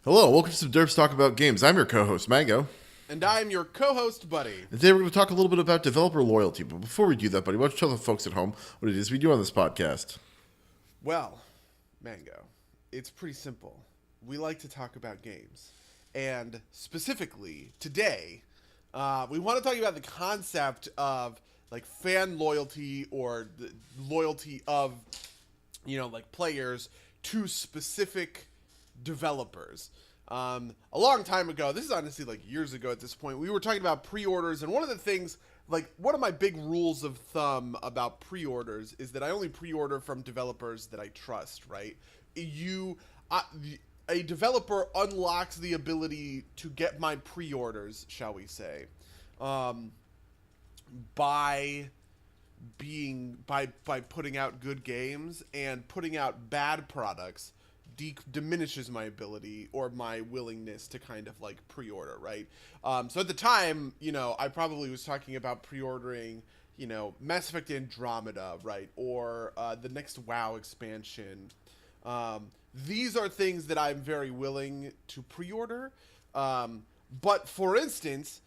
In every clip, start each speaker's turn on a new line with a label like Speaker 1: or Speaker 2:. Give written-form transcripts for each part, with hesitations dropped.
Speaker 1: Hello, welcome to Derps Talk About Games. I'm your co-host, Mango.
Speaker 2: And I'm your co-host, Buddy.
Speaker 1: And today we're going to talk a little bit about developer loyalty. But before we do that, Buddy, why don't you tell the folks at home what it is we do on this podcast?
Speaker 2: Well, Mango, it's pretty simple. We like to talk about games. And specifically, today, we want to talk about the concept of like fan loyalty or the loyalty of, like players to specific developers. A long time ago, this is honestly like years ago at this point, we were talking about pre-orders, and one of the things, like one of my big rules of thumb about pre-orders is that I only pre-order from developers that I trust, right? A developer unlocks the ability to get my pre-orders, shall we say, by putting out good games, and putting out bad products diminishes my ability or my willingness to kind of like pre-order, right? So at the time, I probably was talking about pre-ordering, Mass Effect Andromeda, right? Or the next WoW expansion. These are things that I'm very willing to pre-order. But for instance,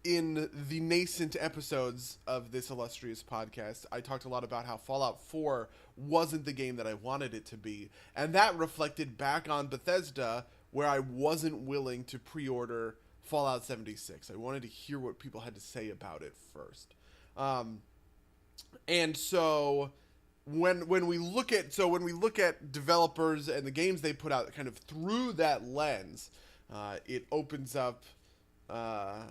Speaker 2: in the nascent episodes of this illustrious podcast, I talked a lot about how Fallout 4 wasn't the game that I wanted it to be. And that reflected back on Bethesda, where I wasn't willing to pre-order Fallout 76. I wanted to hear what people had to say about it first. And so when we look at developers and the games they put out kind of through that lens, it opens up a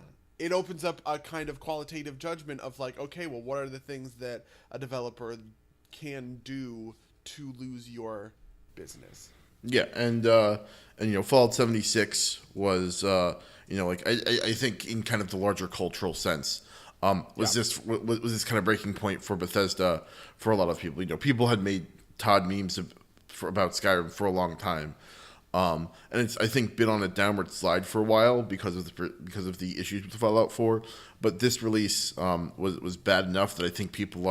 Speaker 2: kind of qualitative judgment of like, okay, well, what are the things that a developer can do to lose your business?
Speaker 1: Yeah, and Fallout 76 was I think in kind of the larger cultural sense, was this kind of breaking point for Bethesda for a lot of people. People had made Todd memes about Skyrim for a long time. And it's, I think, been on a downward slide for a while because of the issues with Fallout 4. But this release was bad enough that I think people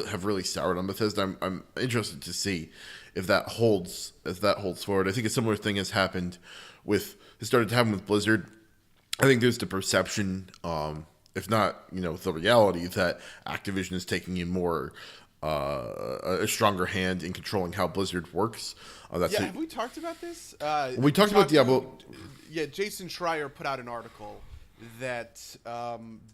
Speaker 1: have really soured on Bethesda. I'm interested to see if that holds forward. I think a similar thing has started to happen with Blizzard. I think there's the perception, if not the reality, that Activision is taking in more a stronger hand in controlling how Blizzard works.
Speaker 2: Have we talked about this?
Speaker 1: We talked about Diablo.
Speaker 2: Yeah, Jason Schreier put out an article that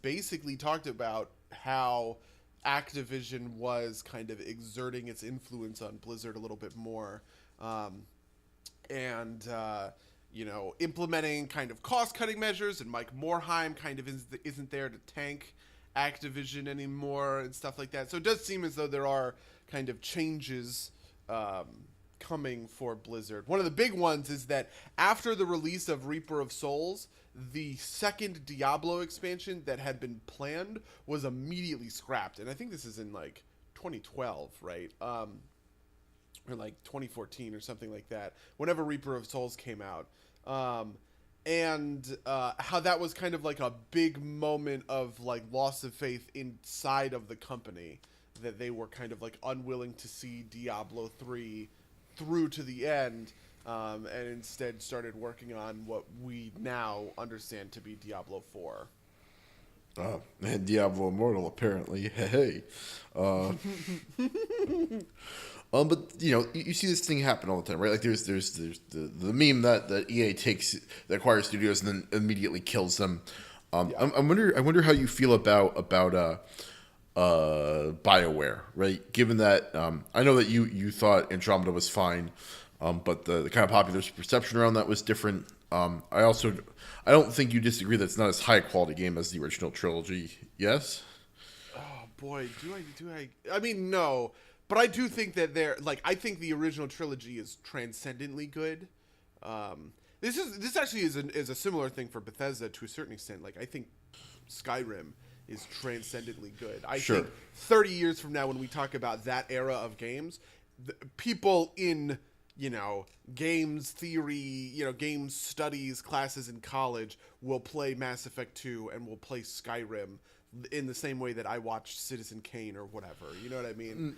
Speaker 2: basically talked about how Activision was kind of exerting its influence on Blizzard a little bit more, and implementing kind of cost-cutting measures, and Mike Morhaime kind of isn't there to tank Activision anymore and stuff like that. So it does seem as though there are kind of changes coming for Blizzard. One of the big ones is that after the release of Reaper of Souls, the second Diablo expansion that had been planned was immediately scrapped. And I think this is in like 2012, right? Or like 2014 or something like that, whenever Reaper of Souls came out. And how that was kind of like a big moment of like loss of faith inside of the company, that they were kind of like unwilling to see Diablo 3 through to the end, and instead started working on what we now understand to be Diablo 4.
Speaker 1: And Diablo Immortal, apparently. Hey. But you see this thing happen all the time, right? Like there's the meme that EA acquires studios and then immediately kills them. I wonder how you feel about BioWare, right? Given that I know that you thought Andromeda was fine, but the kind of popular perception around that was different. I don't think you disagree that it's not as high a quality game as the original trilogy. Yes?
Speaker 2: Oh boy, do I? I mean, no. But I do think that I think the original trilogy is transcendently good. This actually is a similar thing for Bethesda to a certain extent. Like, I think Skyrim is transcendently good. I think 30 years from now, when we talk about that era of games, people in games theory, games studies classes in college will play Mass Effect 2 and will play Skyrim in the same way that I watched Citizen Kane or whatever. You know what I mean?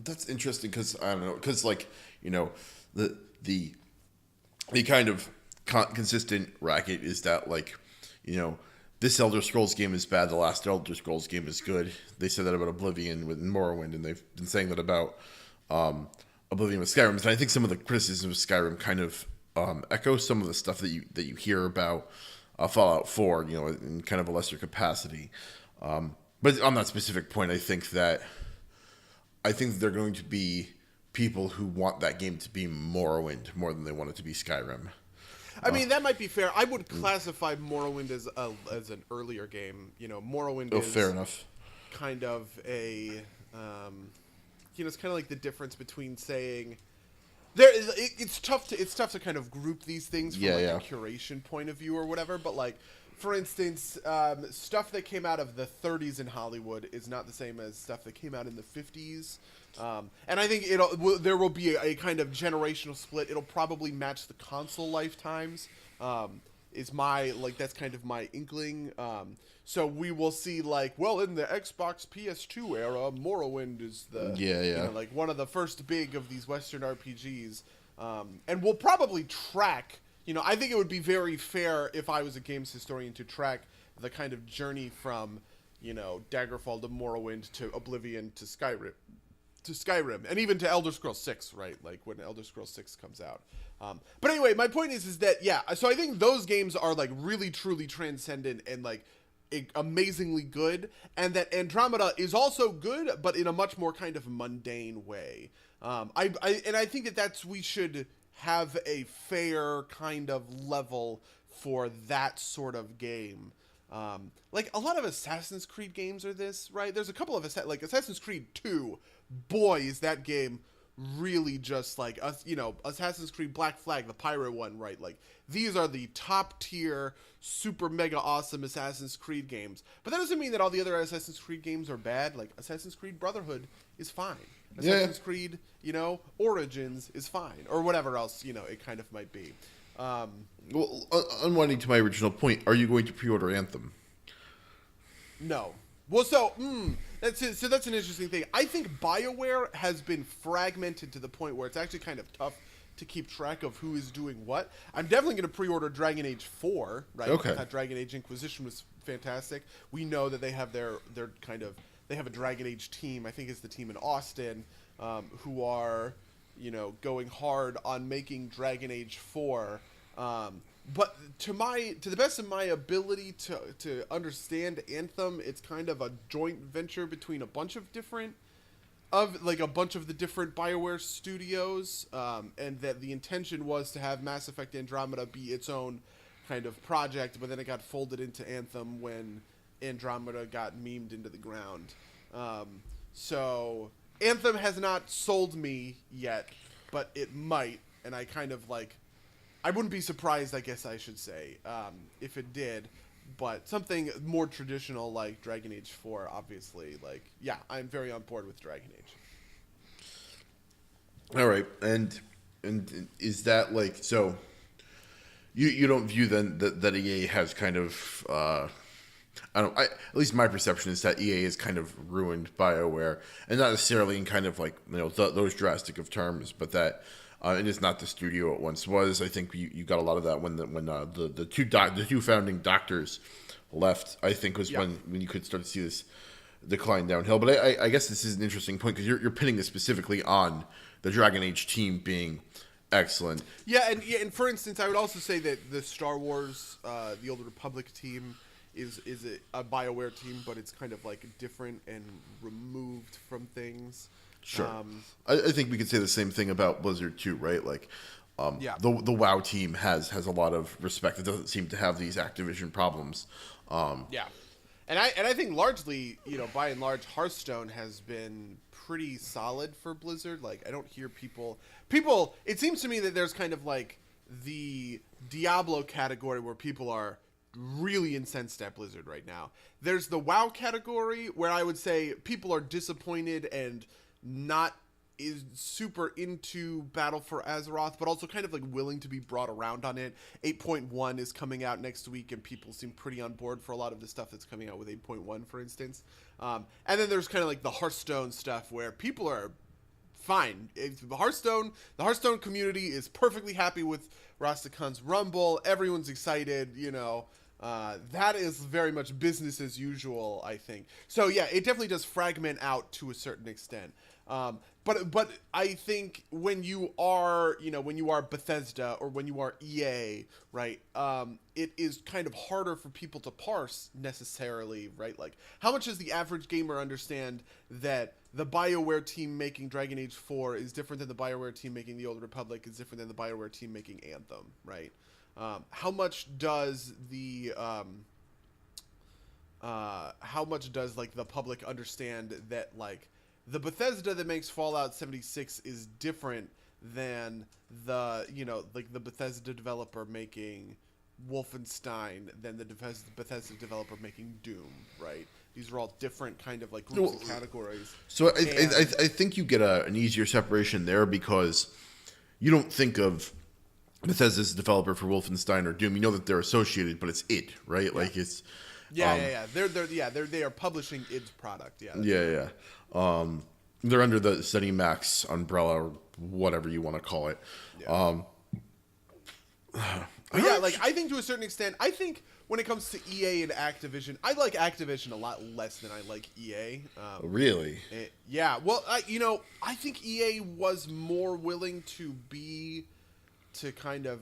Speaker 1: That's interesting because I don't know, because the the kind of consistent racket is that, like, you know, this Elder Scrolls game is bad, the last Elder Scrolls game is good. They said that about Oblivion with Morrowind, and they've been saying that about Oblivion with Skyrim. And I think some of the criticisms of Skyrim kind of echo some of the stuff that you hear about Fallout 4, you know, in kind of a lesser capacity. But on that specific point, I think they're going to be people who want that game to be Morrowind more than they want it to be Skyrim.
Speaker 2: I mean, that might be fair. I would classify Morrowind as an earlier game. You know, Morrowind is
Speaker 1: fair enough.
Speaker 2: kind of a, you know, it's kind of like the difference between saying it's tough to kind of group these things from a curation point of view or whatever. But like, for instance, stuff that came out of the 30s in Hollywood is not the same as stuff that came out in the 50s. And I think there will be a kind of generational split. It'll probably match the console lifetimes. That's kind of my inkling. So we will see, like, well, in the Xbox PS2 era, Morrowind is you know, like one of the first big of these Western RPGs. And we'll probably track, you know, I think it would be very fair if I was a games historian to track the kind of journey from, you know, Daggerfall to Morrowind to Oblivion to Skyrim, and even to Elder Scrolls 6, right? Like when Elder Scrolls 6 comes out. But anyway, my point is that, yeah, so I think those games are like really truly transcendent and like amazingly good, and that Andromeda is also good, but in a much more kind of mundane way. I think that we should have a fair kind of level for that sort of game. Like a lot of Assassin's Creed games are this, right? There's a couple of like Assassin's Creed 2. Boy, is that game really just like you know, Assassin's Creed Black Flag, the pirate one, right? Like these are the top tier, super mega awesome Assassin's Creed games. But that doesn't mean that all the other Assassin's Creed games are bad. Like Assassin's Creed Brotherhood is fine. Assassin's Creed, you know, Origins is fine, or whatever else, you know, it kind of might be.
Speaker 1: Well, unwinding to my original point, are you going to pre-order Anthem?
Speaker 2: No. Well, that's an interesting thing. I think BioWare has been fragmented to the point where it's actually kind of tough to keep track of who is doing what. I'm definitely going to pre-order Dragon Age 4, right?
Speaker 1: Okay.
Speaker 2: I thought Dragon Age Inquisition was fantastic. We know that they have they have a Dragon Age team. I think it's the team in Austin, who are, you know, going hard on making Dragon Age 4. But to the best of my ability to understand Anthem, it's kind of a joint venture between a bunch of the different BioWare studios, and that the intention was to have Mass Effect Andromeda be its own kind of project, but then it got folded into Anthem when Andromeda got memed into the ground. So Anthem has not sold me yet, but it might, and I kind of like. I wouldn't be surprised, I guess I should say, if it did. But something more traditional like Dragon Age 4, obviously, like, yeah, I'm very on board with Dragon Age.
Speaker 1: All right, and is that like, so you don't view then that EA has kind of at least my perception is that EA is kind of ruined BioWare, and not necessarily in kind of like, you know, those drastic of terms, but that. It is not the studio it once was. I think you got a lot of that when the two founding doctors left. I think was when you could start to see this decline downhill. But I guess this is an interesting point because you're pinning this specifically on the Dragon Age team being excellent.
Speaker 2: Yeah, and for instance, I would also say that the Star Wars, the Old Republic team is a BioWare team, but it's kind of like different and removed from things.
Speaker 1: Sure. I think we could say the same thing about Blizzard too, right? Like, the WoW team has a lot of respect. It doesn't seem to have these Activision problems.
Speaker 2: Yeah, and I think largely, you know, by and large, Hearthstone has been pretty solid for Blizzard. Like, I don't hear people. It seems to me that there's kind of like the Diablo category where people are really incensed at Blizzard right now. There's the WoW category where I would say people are disappointed and not is super into Battle for Azeroth, but also kind of like willing to be brought around on it. 8.1 is coming out next week, and people seem pretty on board for a lot of the stuff that's coming out with 8.1, for instance. And then there's kind of like the Hearthstone stuff where people are fine. The Hearthstone community is perfectly happy with Rastakhan's Rumble. Everyone's excited, that is very much business as usual, I think. So yeah, it definitely does fragment out to a certain extent. But I think when you are Bethesda or when you are EA, right? It is kind of harder for people to parse necessarily, right? Like, how much does the average gamer understand that the BioWare team making Dragon Age 4 is different than the BioWare team making The Old Republic is different than the BioWare team making Anthem, right? How much does the the public understand that like the Bethesda that makes Fallout 76 is different than the the Bethesda developer making Wolfenstein than the Bethesda developer making Doom, right? These are all different kind of like groups and categories.
Speaker 1: So I think you get an easier separation there because you don't think of Bethesda as a developer for Wolfenstein or Doom. You know that they're associated, but it's id, right? Yeah. Like it's
Speaker 2: they are publishing id's product.
Speaker 1: Yeah. They're under the ZeniMax umbrella or whatever you want to call it.
Speaker 2: Yeah. I think to a certain extent, I think when it comes to EA and Activision, I like Activision a lot less than I like EA.
Speaker 1: Really?
Speaker 2: I think EA was more willing to kind of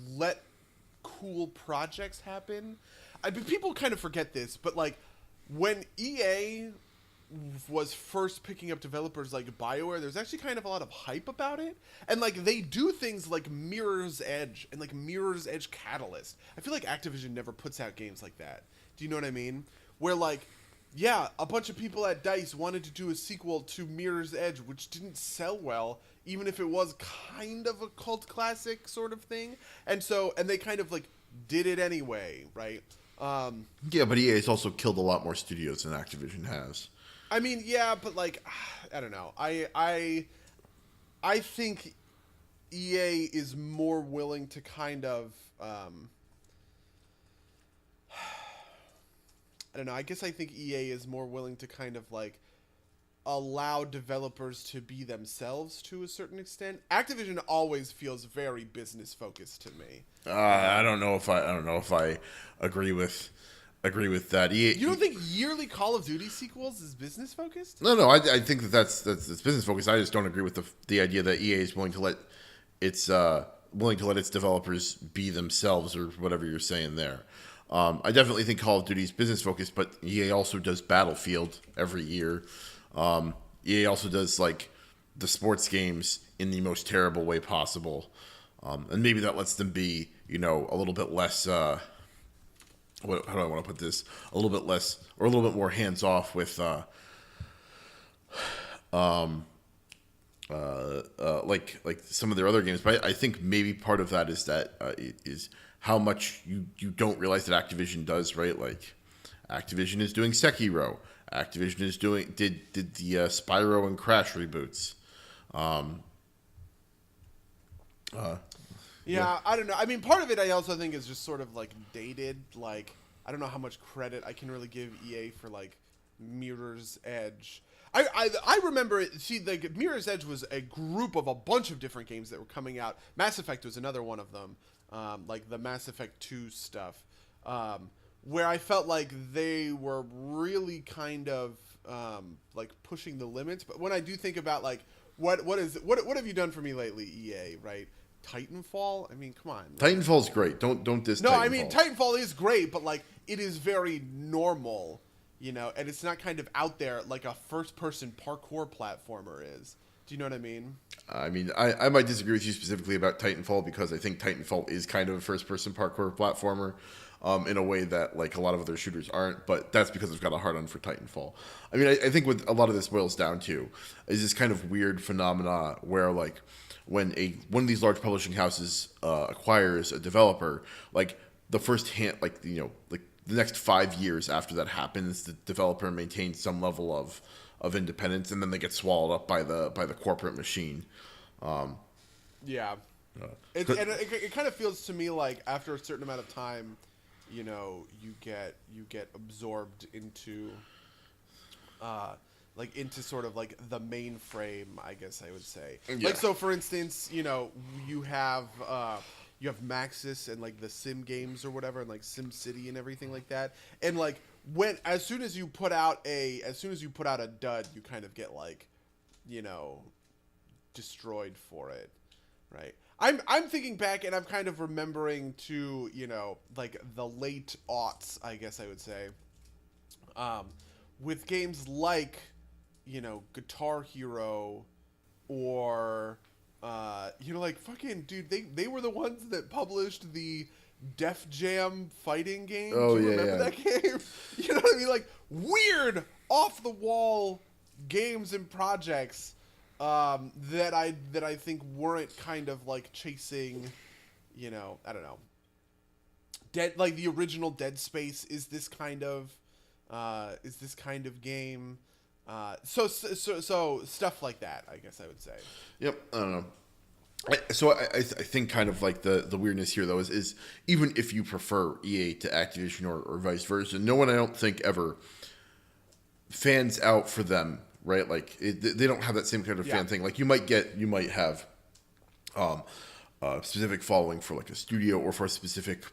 Speaker 2: let cool projects happen. People kind of forget this, but like when EA was first picking up developers like BioWare, there's actually kind of a lot of hype about it. And like they do things like Mirror's Edge and like Mirror's Edge Catalyst. I feel like Activision never puts out games like that. Do you know what I mean? Where like, yeah, a bunch of people at DICE wanted to do a sequel to Mirror's Edge, which didn't sell well, even if it was kind of a cult classic sort of thing. And they kind of like did it anyway, right?
Speaker 1: Yeah, but EA has also killed a lot more studios than Activision has.
Speaker 2: I mean, yeah, but like, I don't know. I think EA is more willing to kind of, I don't know. I guess I think EA is more willing to kind of like allow developers to be themselves to a certain extent. Activision always feels very business focused to me.
Speaker 1: I don't know if I agree with that.
Speaker 2: You don't think yearly Call of Duty sequels is business focused?
Speaker 1: No. I think that's business focused. I just don't agree with the idea that EA is willing to let its developers be themselves or whatever you're saying there. I definitely think Call of Duty is business focused, but EA also does Battlefield every year. EA also does like the sports games in the most terrible way possible, and maybe that lets them be a little bit less. How do I want to put this? A little bit less, or a little bit more hands off with, like some of their other games. But I think maybe part of that is how much you don't realize that Activision does, right? Like, Activision is doing Sekiro. Activision is did the Spyro and Crash reboots.
Speaker 2: Yeah, I don't know. I mean, part of it I also think is just sort of like dated. Like, I don't know how much credit I can really give EA for like Mirror's Edge. I remember it. See, like Mirror's Edge was a group of a bunch of different games that were coming out. Mass Effect was another one of them. Like the Mass Effect 2 stuff, where I felt like they were really kind of like pushing the limits. But when I do think about like what have you done for me lately, EA? Right? Titanfall? I mean, come on.
Speaker 1: Titanfall's great. Don't diss Titanfall.
Speaker 2: I mean, Titanfall is great, but like it is very normal, and it's not kind of out there like a first-person parkour platformer is. Do you know what I mean?
Speaker 1: I mean, I might disagree with you specifically about Titanfall because I think Titanfall is kind of a first-person parkour platformer in a way that like a lot of other shooters aren't, but that's because I've got a hard-on for Titanfall. I mean, I think what a lot of this boils down to is this kind of weird phenomena where like when one of these large publishing houses acquires a developer, like the first hand, like the next 5 years after that happens, the developer maintains some level of independence, and then they get swallowed up by the corporate machine.
Speaker 2: It kind of feels to me like after a certain amount of time, you get absorbed into into sort of like the mainframe, I guess I would say.
Speaker 1: Yeah.
Speaker 2: Like, so for instance, you have Maxis and like the Sim games or whatever, and like Sim City and everything like that. And like as soon as you put out a dud, you kind of get like, destroyed for it, right? I'm thinking back and I'm kind of remembering to, like the late aughts, I guess I would say, with games like, Guitar Hero, or like fucking dude, they were the ones that published the Def Jam fighting game.
Speaker 1: Oh,
Speaker 2: Do you
Speaker 1: yeah,
Speaker 2: remember
Speaker 1: yeah.
Speaker 2: that game? You know what I mean? Like weird, off the wall games and projects that I think weren't kind of like chasing, I don't know. Like the original Dead Space is this kind of game. So stuff like that, I guess I would say.
Speaker 1: Yep. I don't know. I think kind of like the weirdness here though is even if you prefer EA to Activision or vice versa, no one I don't think ever fans out for them, right? Like they don't have that same kind of fan thing. Like you might have a specific following for like a studio or for a specific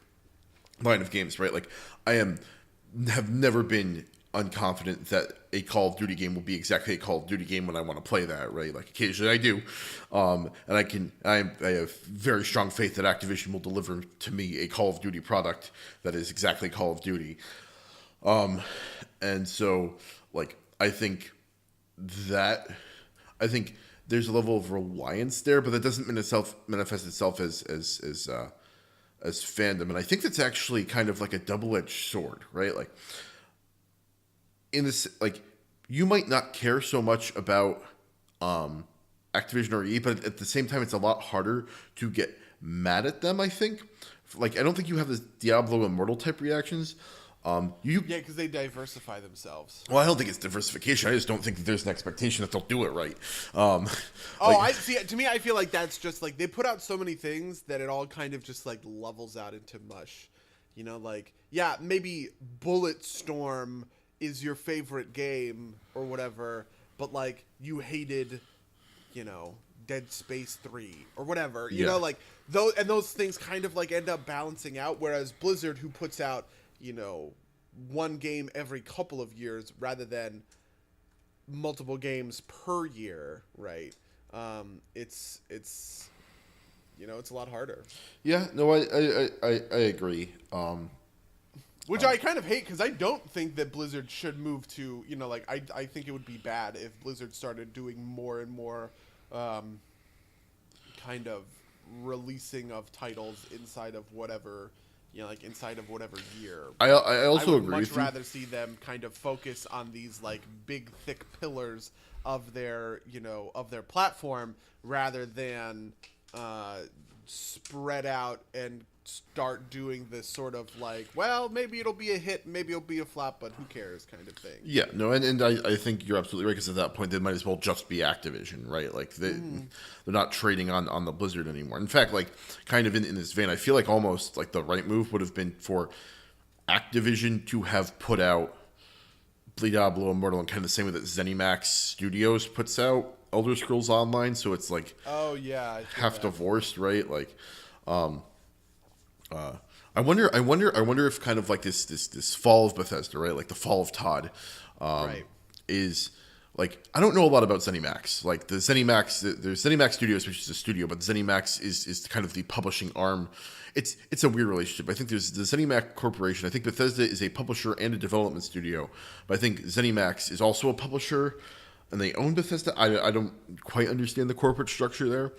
Speaker 1: line of games, right? Like have never been unconfident that a Call of Duty game will be exactly a Call of Duty game when I want to play that, right? Like occasionally I do, and I have very strong faith that Activision will deliver to me a Call of Duty product that is exactly Call of Duty, and so like I think there's a level of reliance there, but that doesn't manifest itself as fandom, and I think that's actually kind of like a double-edged sword, right? Like in this, like you might not care so much about Activision or EA, but at the same time, it's a lot harder to get mad at them. I think, like I don't think you have this Diablo Immortal type reactions.
Speaker 2: Because they diversify themselves.
Speaker 1: Well, I don't think it's diversification. I just don't think that there's an expectation that they'll do it right.
Speaker 2: I see. To me, I feel like that's just like they put out so many things that it all kind of just like levels out into mush. Like maybe Bulletstorm is your favorite game or whatever, but like you hated, Dead Space 3 or whatever. You know, like those things kind of like end up balancing out. Whereas Blizzard, who puts out one game every couple of years rather than multiple games per year, right? It's a lot harder.
Speaker 1: Yeah, no, I agree.
Speaker 2: Which I kind of hate because I don't think that Blizzard should move to, like I think it would be bad if Blizzard started doing more and more kind of releasing of titles inside of whatever inside of whatever year.
Speaker 1: I also agree.
Speaker 2: I would much rather see them kind of focus on these like big thick pillars of their platform rather than spread out and start doing this sort of like, well, maybe it'll be a hit, maybe it'll be a flop, but who cares kind of thing.
Speaker 1: Yeah, no, and I think you're absolutely right because at that point they might as well just be Activision, right? Like they're not trading on the Blizzard anymore. In fact, like kind of in this vein, I feel like almost like the right move would have been for Activision to have put out Diablo Immortal in kind of the same way that ZeniMax Studios puts out Elder Scrolls Online, so it's like half divorced, right? Like I wonder if kind of like this fall of Bethesda, right? Like the fall of Todd,
Speaker 2: right.
Speaker 1: is like I don't know a lot about ZeniMax. Like there's ZeniMax Studios, which is a studio, but ZeniMax is kind of the publishing arm. It's a weird relationship. I think there's the ZeniMax Corporation. I think Bethesda is a publisher and a development studio, but I think ZeniMax is also a publisher, and they own Bethesda. I don't quite understand the corporate structure there,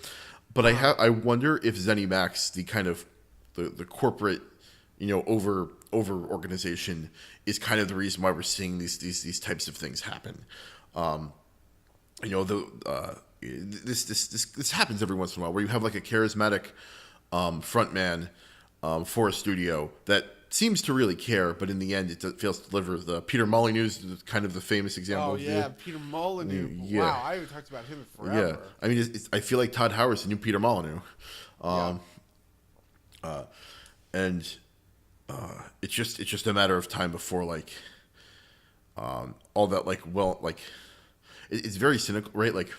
Speaker 1: but I wonder if ZeniMax, the kind of the corporate, over organization, is kind of the reason why we're seeing these types of things happen. This happens every once in a while where you have like a charismatic frontman for a studio that seems to really care, but in the end it fails to deliver. The Peter Molyneux is kind of the famous example.
Speaker 2: Oh yeah, Peter Molyneux.
Speaker 1: Yeah.
Speaker 2: Wow, I haven't talked about him forever.
Speaker 1: Yeah, I mean, I feel like Todd Howard's the new Peter Molyneux. And it's just a matter of time before like all that it's very cynical, right? Like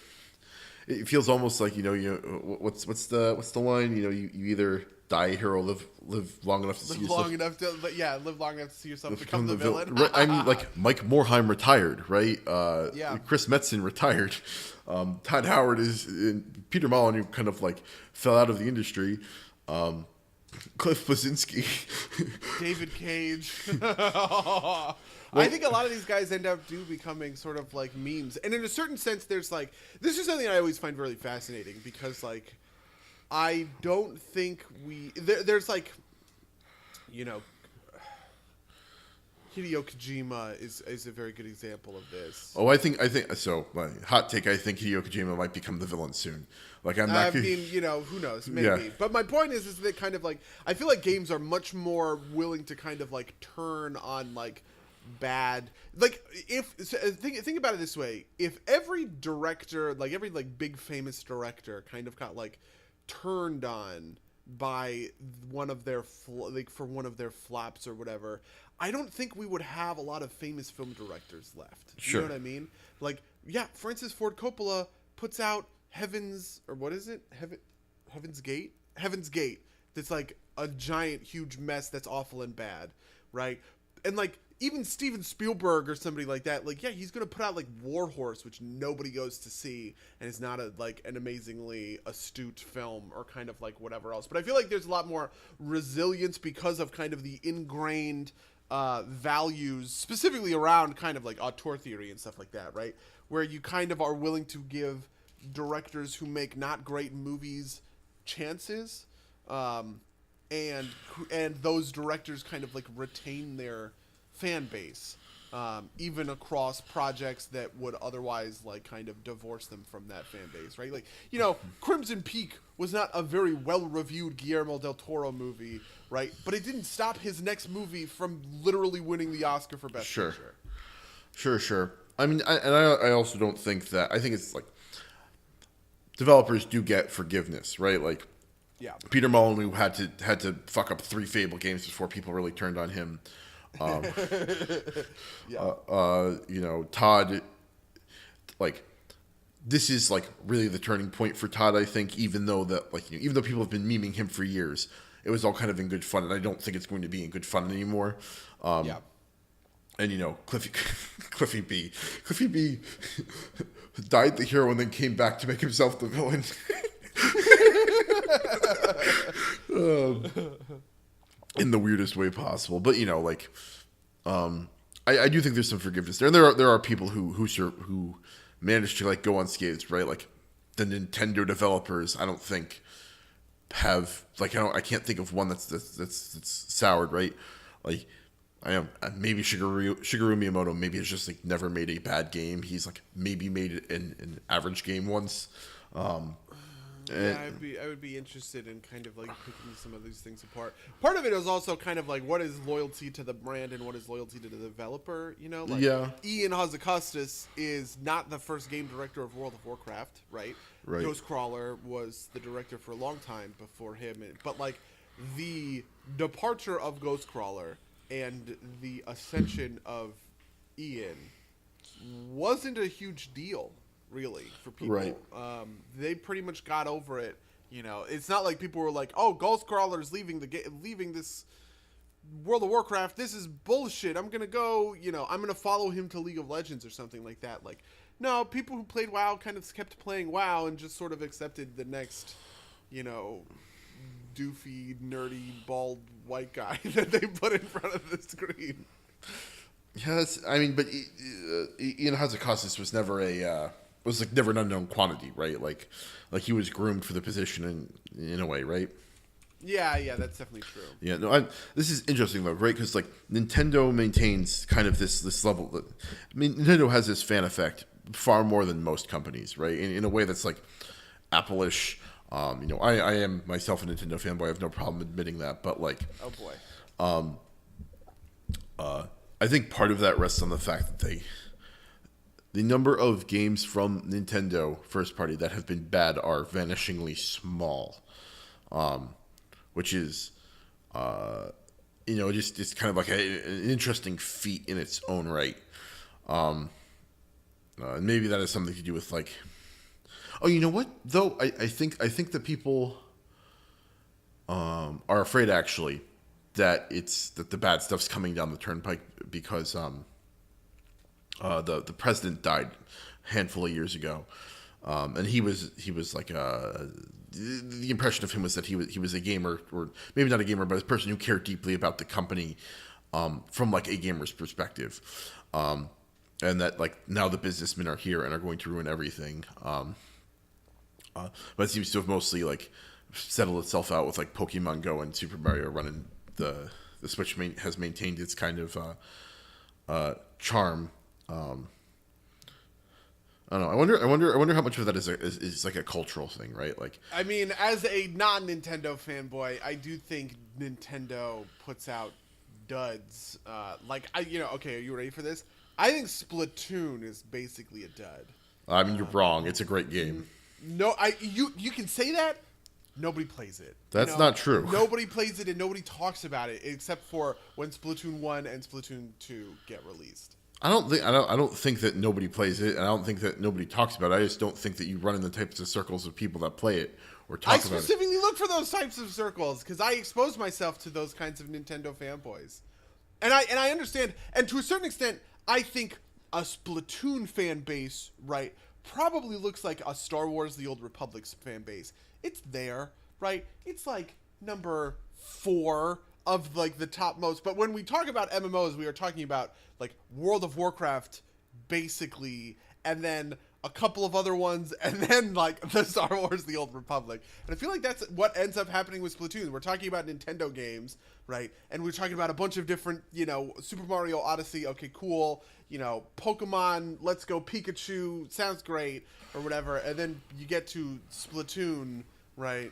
Speaker 1: it feels almost like what's the line? You either die a hero, live long enough to see yourself.
Speaker 2: Live long enough to see yourself become the villain.
Speaker 1: Right, I mean, like Mike Morhaime retired, right?
Speaker 2: Yeah.
Speaker 1: Chris Metzen retired. Todd Howard and Peter Molyneux kind of like fell out of the industry. Cliff Bleszinski,
Speaker 2: David Cage. I think a lot of these guys end up becoming sort of like memes, and in a certain sense, there's like this is something I always find really fascinating because like I don't think there's like Hideo Kojima is a very good example of this.
Speaker 1: Oh, I think so. My hot take: I think Hideo Kojima might become the villain soon. Like I'm not.
Speaker 2: I mean, who knows? Maybe.
Speaker 1: Yeah.
Speaker 2: But my point is that kind of like I feel like games are much more willing to kind of like turn on like bad. Like think about it this way: if every director, like every like big famous director, kind of got like turned on by one of their for one of their flops or whatever, I don't think we would have a lot of famous film directors left.
Speaker 1: Sure.
Speaker 2: You know what I mean? Like, yeah, Francis Ford Coppola puts out Heaven's Gate. That's like a giant, huge mess that's awful and bad, right? And like even Steven Spielberg or somebody like that, like, yeah, he's gonna put out like War Horse, which nobody goes to see, and is not an amazingly astute film or kind of like whatever else. But I feel like there's a lot more resilience because of kind of the ingrained values, specifically around kind of like auteur theory and stuff like that, right? Where you kind of are willing to give directors who make not great movies chances, and those directors kind of like retain their fan base, even across projects that would otherwise like kind of divorce them from that fan base, right? Like, Crimson Peak was not a very well-reviewed Guillermo del Toro movie, right? But it didn't stop his next movie from literally winning the Oscar for Best Picture.
Speaker 1: Sure. I mean, I also don't think that. I think it's like developers do get forgiveness, right? Like,
Speaker 2: yeah,
Speaker 1: Peter Molyneux had to fuck up 3 Fable games before people really turned on him. Todd, like, this is like really the turning point for Todd, I think, even though people have been memeing him for years, it was all kind of in good fun, and I don't think it's going to be in good fun anymore. And Cliffy B died the hero and then came back to make himself the villain. In the weirdest way possible, but I do think there's some forgiveness there. And there are people who manage to like go unscathed, right? Like the Nintendo developers, I don't think have like I can't think of one that's soured, right? Like maybe Shigeru Miyamoto maybe has just like never made a bad game. He's like maybe made an average game once.
Speaker 2: I would be interested in kind of like picking some of these things apart. Part of it is also kind of like what is loyalty to the brand and what is loyalty to the developer. Ian Hazacustis is not the first game director of World of Warcraft, right?
Speaker 1: Right.
Speaker 2: Ghostcrawler was the director for a long time before him, but like the departure of Ghostcrawler and the ascension of Ian wasn't a huge deal, really, for people.
Speaker 1: Right.
Speaker 2: They pretty much got over it. It's not like people were like, "Oh, Ghostcrawler's leaving this World of Warcraft. This is bullshit. I'm gonna go. I'm gonna follow him to League of Legends or something like that." Like, no, people who played WoW kind of kept playing WoW and just sort of accepted the next, doofy, nerdy, bald white guy that they put in front of the screen.
Speaker 1: Yes, I mean, but Ian Hazacustis was never never an unknown quantity, right? Like he was groomed for the position in a way, right?
Speaker 2: Yeah, that's definitely true.
Speaker 1: Yeah, no, this is interesting though, right? Because like Nintendo maintains kind of this level. Nintendo has this fan effect far more than most companies, right? In a way that's like Apple-ish. I am myself a Nintendo fanboy. I have no problem admitting that, but like,
Speaker 2: oh boy,
Speaker 1: I think part of that rests on the fact that the number of games from Nintendo first party that have been bad are vanishingly small, which is, just kind of like an interesting feat in its own right. And maybe that has something to do with like, oh, you know what? Though I think that people are afraid actually that the bad stuff's coming down the turnpike because the president died a handful of years ago, and he was like the impression of him was that he was a gamer, or maybe not a gamer, but a person who cared deeply about the company from like a gamer's perspective, and that like now the businessmen are here and are going to ruin everything. But it seems to have mostly like settled itself out with like Pokemon Go and Super Mario running the Switch has maintained its kind of charm. I don't know. I wonder how much of that is like a cultural thing, right? Like,
Speaker 2: I mean, as a non-Nintendo fanboy, I do think Nintendo puts out duds. Okay, are you ready for this? I think Splatoon is basically a dud.
Speaker 1: I mean, you're wrong. It's a great game.
Speaker 2: No, you can say that. Nobody plays it.
Speaker 1: That's not true.
Speaker 2: Nobody plays it and nobody talks about it except for when Splatoon 1 and Splatoon 2 get released.
Speaker 1: I don't think that nobody plays it, and I don't think that nobody talks about it. I just don't think that you run in the types of circles of people that play it or talk about it.
Speaker 2: I specifically look for those types of circles because I expose myself to those kinds of Nintendo fanboys, and I understand. And to a certain extent, I think a Splatoon fan base, right, probably looks like a Star Wars: The Old Republic's fan base. It's there, right? It's like number 4 of like the top most. But when we talk about MMOs, we are talking about like World of Warcraft, basically, and then a couple of other ones, and then like the Star Wars: The Old Republic. And I feel like that's what ends up happening with Splatoon. We're talking about Nintendo games, right? And we're talking about a bunch of different, Super Mario Odyssey. Okay, cool. Pokemon, Let's Go Pikachu, sounds great, or whatever. And then you get to Splatoon, right?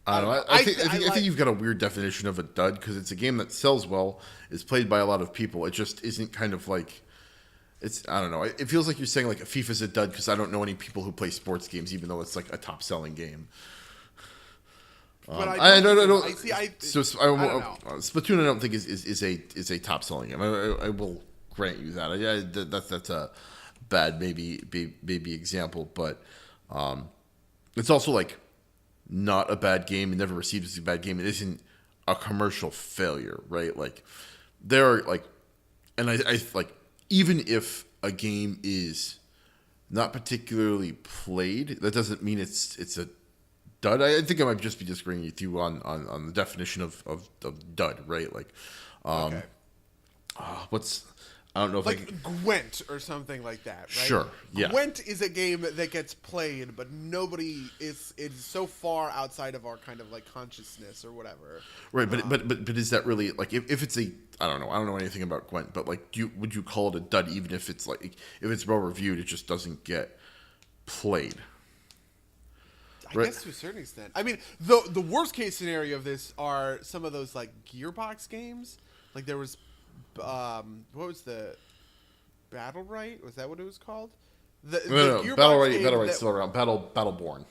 Speaker 1: I don't know. I think you've got a weird definition of a dud because it's a game that sells well, is played by a lot of people. It just isn't kind of like, I don't know. It feels like you're saying like FIFA's a dud because I don't know any people who play sports games, even though it's like a top selling game. I don't know. Splatoon, I don't think is a top selling game. I will grant you that. That's a bad maybe example, but it's also like not a bad game. It never received as a bad game. It isn't a commercial failure, right? Like there are like, and I like, even if a game is not particularly played, that doesn't mean it's a dud. I think I might just be disagreeing with you on the definition of dud, right? Like,
Speaker 2: Okay.
Speaker 1: I don't know if
Speaker 2: like Gwent or something like that, right?
Speaker 1: Sure, yeah.
Speaker 2: Gwent is a game that gets played, but nobody is so far outside of our kind of like consciousness or whatever.
Speaker 1: Right, but is that really like if it's a, I don't know anything about Gwent, but like would you call it a dud even if it's like if it's well reviewed, it just doesn't get played?
Speaker 2: I guess to a certain extent. I mean, the worst case scenario of this are some of those like Gearbox games. Like there was, what was the Battle Right? Was that what it was called?
Speaker 1: No, Battle Right's still around. Battleborn.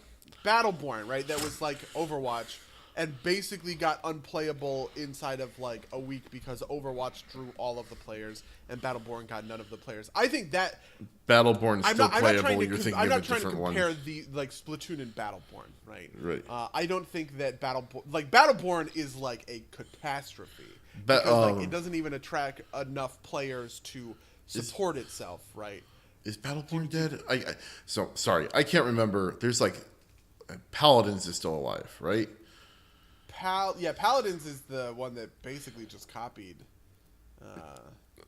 Speaker 2: Battleborn, right? That was like Overwatch, and basically got unplayable inside of like a week because Overwatch drew all of the players, and Battleborn got none of the players. I think that
Speaker 1: Battleborn's still playable. You're thinking
Speaker 2: I'm
Speaker 1: of a
Speaker 2: not trying to
Speaker 1: different
Speaker 2: compare
Speaker 1: one.
Speaker 2: the like Splatoon and Battleborn, right?
Speaker 1: Right.
Speaker 2: I don't think that Battleborn is like a catastrophe because like it doesn't even attract enough players to support itself, right?
Speaker 1: Is Battleborn dead? So sorry, I can't remember. There's like Paladins is still alive, right?
Speaker 2: Paladins is the one that basically just copied.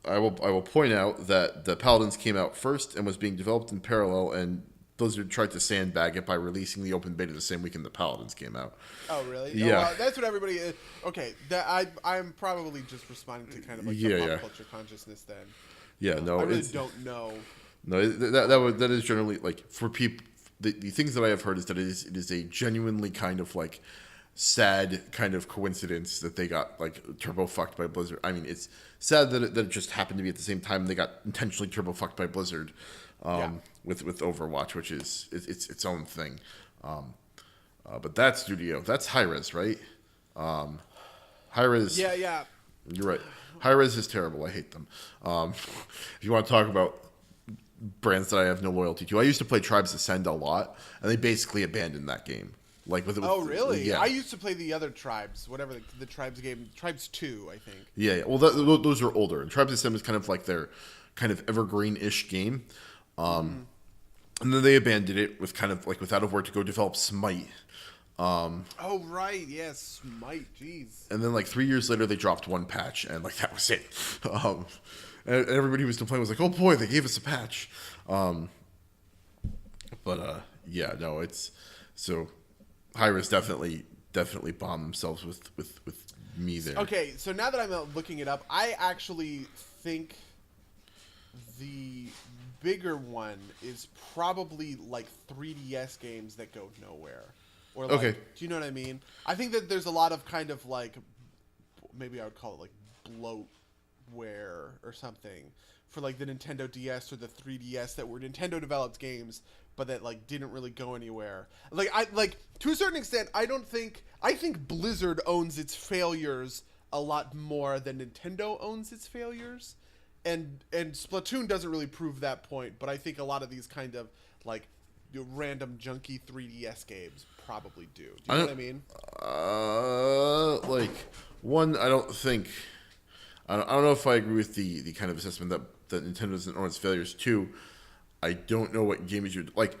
Speaker 1: I will point out that the Paladins came out first and was being developed in parallel, and Blizzard tried to sandbag it by releasing the open beta the same weekend the Paladins came out.
Speaker 2: Oh, really?
Speaker 1: Yeah.
Speaker 2: Oh, well, that's what everybody is. Okay, I'm probably just responding to kind of like the pop culture consciousness then.
Speaker 1: Yeah, no.
Speaker 2: I really don't know.
Speaker 1: No, that is generally, like, for people, the things that I have heard is that it is a genuinely kind of, like, sad kind of coincidence that they got, like, turbo fucked by Blizzard. I mean, it's sad that it just happened to be at the same time they got intentionally turbo fucked by Blizzard with Overwatch, which is its own thing. But that studio, that's Hi-Rez, right? Hi-Rez.
Speaker 2: Yeah.
Speaker 1: You're right. Hi-Rez is terrible. I hate them. If you want to talk about brands that I have no loyalty to. I used to play Tribes Ascend a lot, and they basically abandoned that game. Like with
Speaker 2: Oh, really?
Speaker 1: Yeah.
Speaker 2: I used to play the other Tribes, whatever the Tribes game, Tribes 2, I think.
Speaker 1: Yeah. Well, those are older. And Tribes Ascend was kind of like their kind of evergreen-ish game. And then they abandoned it with kind of like without a word to go develop Smite.
Speaker 2: Oh, right. Yes. Smite. Jeez.
Speaker 1: And then like 3 years later, they dropped one patch, and like that was it. And everybody who was complaining was like, "Oh boy, they gave us a patch." Yeah, no, it's so Hi-Rez definitely bombed themselves with me there.
Speaker 2: Okay, so now that I'm looking it up, I actually think the bigger one is probably like 3DS games that go nowhere. Or like,
Speaker 1: Okay.
Speaker 2: do you know what I mean? I think that there's a lot of kind of like, maybe I would call it like bloatware or something for like the Nintendo DS or the 3DS that were Nintendo developed games, but that like didn't really go anywhere. Like to a certain extent, I think Blizzard owns its failures a lot more than Nintendo owns its failures. And Splatoon doesn't really prove that point, but I think a lot of these kind of like random junky 3DS games probably do. Do you know what I mean?
Speaker 1: Like one, I don't know if I agree with the kind of assessment that Nintendo doesn't own its failures. Two, I don't know what games you like.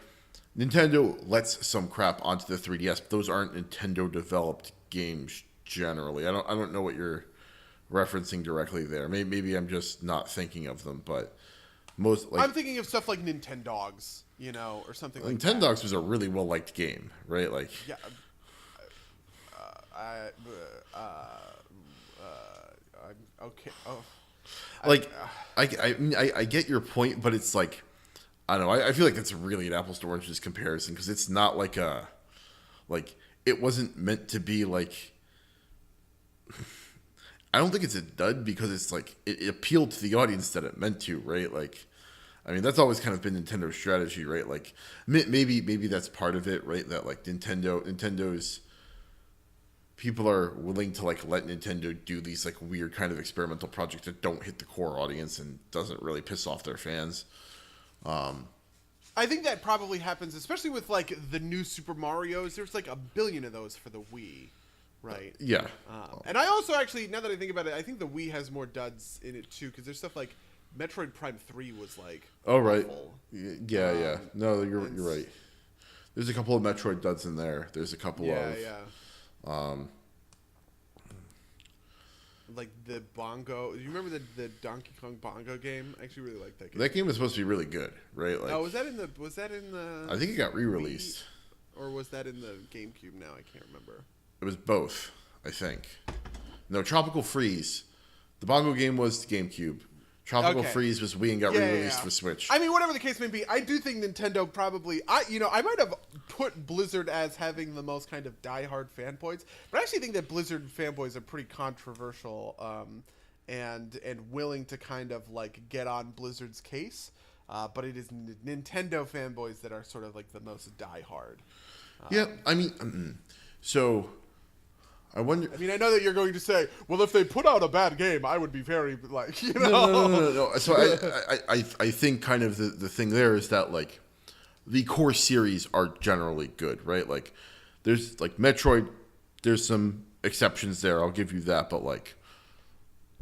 Speaker 1: Nintendo lets some crap onto the 3DS, but those aren't Nintendo developed games generally. I don't know what you're referencing directly there. Maybe I'm just not thinking of them, but most like
Speaker 2: I'm thinking of stuff like Nintendogs, you know, or something like that.
Speaker 1: Nintendogs was a really well liked game, right? Like
Speaker 2: Yeah. Okay. Oh.
Speaker 1: like I get your point, but it's like I don't know. I feel like it's really an apples to oranges comparison because it's not like it wasn't meant to be like. I don't think it's a dud because it's like it appealed to the audience that it meant to, right? Like, I mean, that's always kind of been Nintendo's strategy, right? Like, maybe that's part of it, right? That like Nintendo's people are willing to like let Nintendo do these like weird kind of experimental projects that don't hit the core audience and doesn't really piss off their fans.
Speaker 2: I think that probably happens, especially with like the new Super Mario's. There's like a billion of those for the Wii. Right.
Speaker 1: Yeah.
Speaker 2: And I also actually, now that I think about it, I think the Wii has more duds in it too, because there's stuff like Metroid Prime 3 was like.
Speaker 1: Oh right.
Speaker 2: Awful.
Speaker 1: Yeah. No, you're right. There's a couple of Metroid duds in there. There's a couple of.
Speaker 2: Yeah. Like the Bongo. Do you remember the Donkey Kong Bongo game? I actually really like that game.
Speaker 1: That game was supposed to be really good, right? Like,
Speaker 2: oh, was that in the?
Speaker 1: I think it got re-released.
Speaker 2: Or was that in the GameCube? Now I can't remember.
Speaker 1: It was both, I think. No, Tropical Freeze. The Bongo game was the GameCube. Tropical Freeze was Wii and got re-released for Switch.
Speaker 2: I mean, whatever the case may be, I do think Nintendo probably. I might have put Blizzard as having the most kind of diehard fanboys, but I actually think that Blizzard fanboys are pretty controversial, and willing to kind of like get on Blizzard's case. But it is Nintendo fanboys that are sort of like the most diehard.
Speaker 1: Yeah, I mean, so. I wonder.
Speaker 2: I mean, I know that you're going to say, "Well, if they put out a bad game, I would be very like, you know."
Speaker 1: No. So I think kind of the thing there is that like the core series are generally good, right? Like there's like Metroid, there's some exceptions there. I'll give you that, but like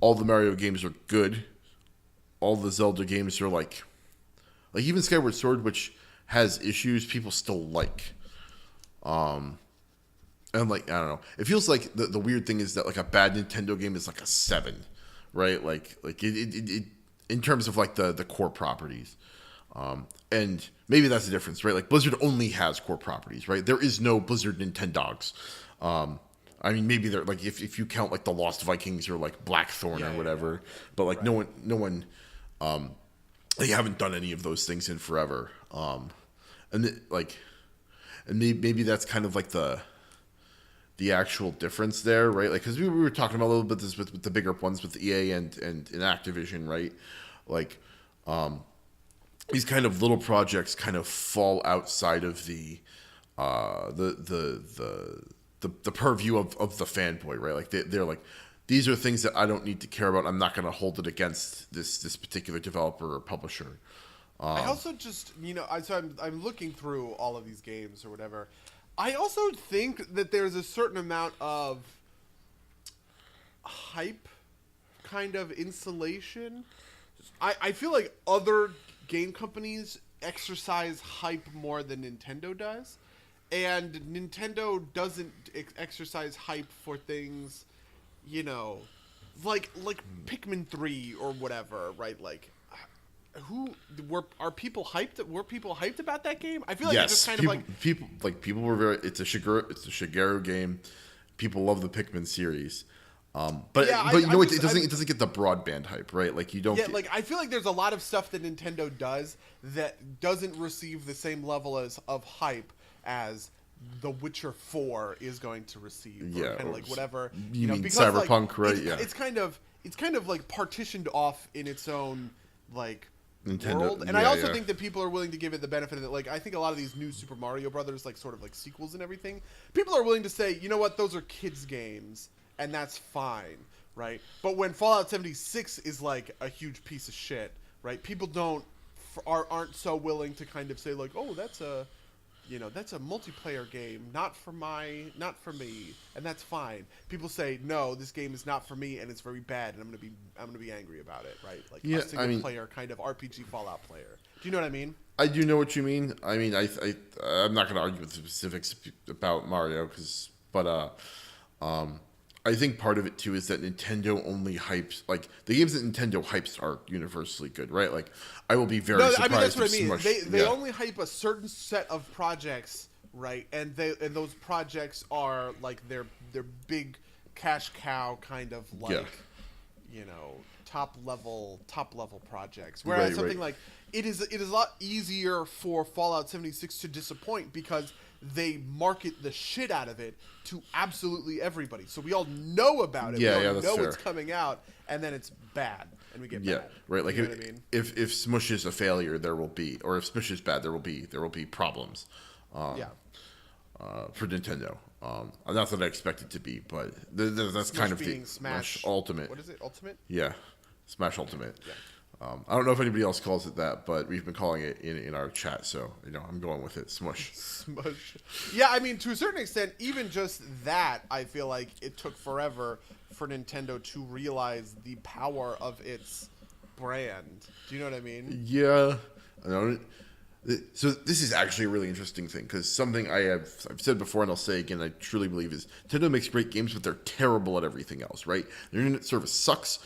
Speaker 1: all the Mario games are good. All the Zelda games are like even Skyward Sword, which has issues, people still like. And like I don't know, it feels like the weird thing is that like a bad Nintendo game is like a 7, right? Like it in terms of like the core properties, and maybe that's the difference, right? Like Blizzard only has core properties, right? There is no Blizzard Nintendogs. I mean, maybe they're like if you count like the Lost Vikings or like Blackthorn or whatever, but like no one, they haven't done any of those things in forever, and maybe that's kind of like the actual difference there, right? Like, because we were talking about a little bit this with the bigger ones with EA and Activision, right? Like, these kind of little projects kind of fall outside of the purview of the fanboy, right? Like they're like, these are things that I don't need to care about. I'm not going to hold it against this particular developer or publisher.
Speaker 2: I also just, I'm looking through all of these games or whatever. I also think that there's a certain amount of hype kind of insulation. I feel like other game companies exercise hype more than Nintendo does. And Nintendo doesn't exercise hype for things, like Pikmin 3 or whatever, right? Like, are people hyped? Were people hyped about that game? I feel like it's just kind of like
Speaker 1: people were very. It's a Shigeru game. People love the Pikmin series. But it doesn't get the broadband hype, right? Like you don't.
Speaker 2: Yeah, like I feel like there's a lot of stuff that Nintendo does that doesn't receive the same level of hype as The Witcher 4 is going to receive.
Speaker 1: Yeah,
Speaker 2: kind of like whatever.
Speaker 1: You mean
Speaker 2: because,
Speaker 1: Cyberpunk, right?
Speaker 2: It's kind of like partitioned off in its own like
Speaker 1: Nintendo
Speaker 2: world. And I also think that people are willing to give it the benefit of it. Like I think a lot of these new Super Mario Brothers, like sort of like sequels and everything, people are willing to say, you know what, those are kids games. And that's fine, right? But when Fallout 76 is like a huge piece of shit, right? People aren't so willing to kind of say like, oh, that's a multiplayer game, not for me, and that's fine. People say no, this game is not for me, and it's very bad, and I'm gonna be angry about it, right? Like a single player kind of RPG Fallout player. Do you know what I mean?
Speaker 1: I do know what you mean. I mean, I'm not gonna argue with the specifics about Mario, I think part of it too is that Nintendo only hypes, like the games that Nintendo hypes are universally good, right? Like I will be very surprised. I mean, that's what I mean.
Speaker 2: They only hype a certain set of projects, right? And those projects are like their big cash cow kind of like top level projects. Whereas something like it is a lot easier for Fallout 76 to disappoint because they market the shit out of it to absolutely everybody. So we all know about it. We all know it's coming out, and then it's bad, and we get bad.
Speaker 1: Yeah, right. Like
Speaker 2: you know what I mean?
Speaker 1: if Smush is a failure, there will be, or if Smush is bad, there will be problems. For Nintendo. Not that I expect it to be, but that's
Speaker 2: Smush
Speaker 1: kind of
Speaker 2: being
Speaker 1: the
Speaker 2: Smash
Speaker 1: Ultimate.
Speaker 2: What is it? Ultimate?
Speaker 1: Yeah, Smash Ultimate.
Speaker 2: Yeah.
Speaker 1: I don't know if anybody else calls it that, but we've been calling it in our chat, so I'm going with it. Smush.
Speaker 2: Smush. Yeah, I mean, to a certain extent, even just that, I feel like it took forever for Nintendo to realize the power of its brand. Do you know what I mean?
Speaker 1: Yeah. So this is actually a really interesting thing, because something I've said before and I'll say again, I truly believe is Nintendo makes great games, but they're terrible at everything else, right? Their internet service sucks.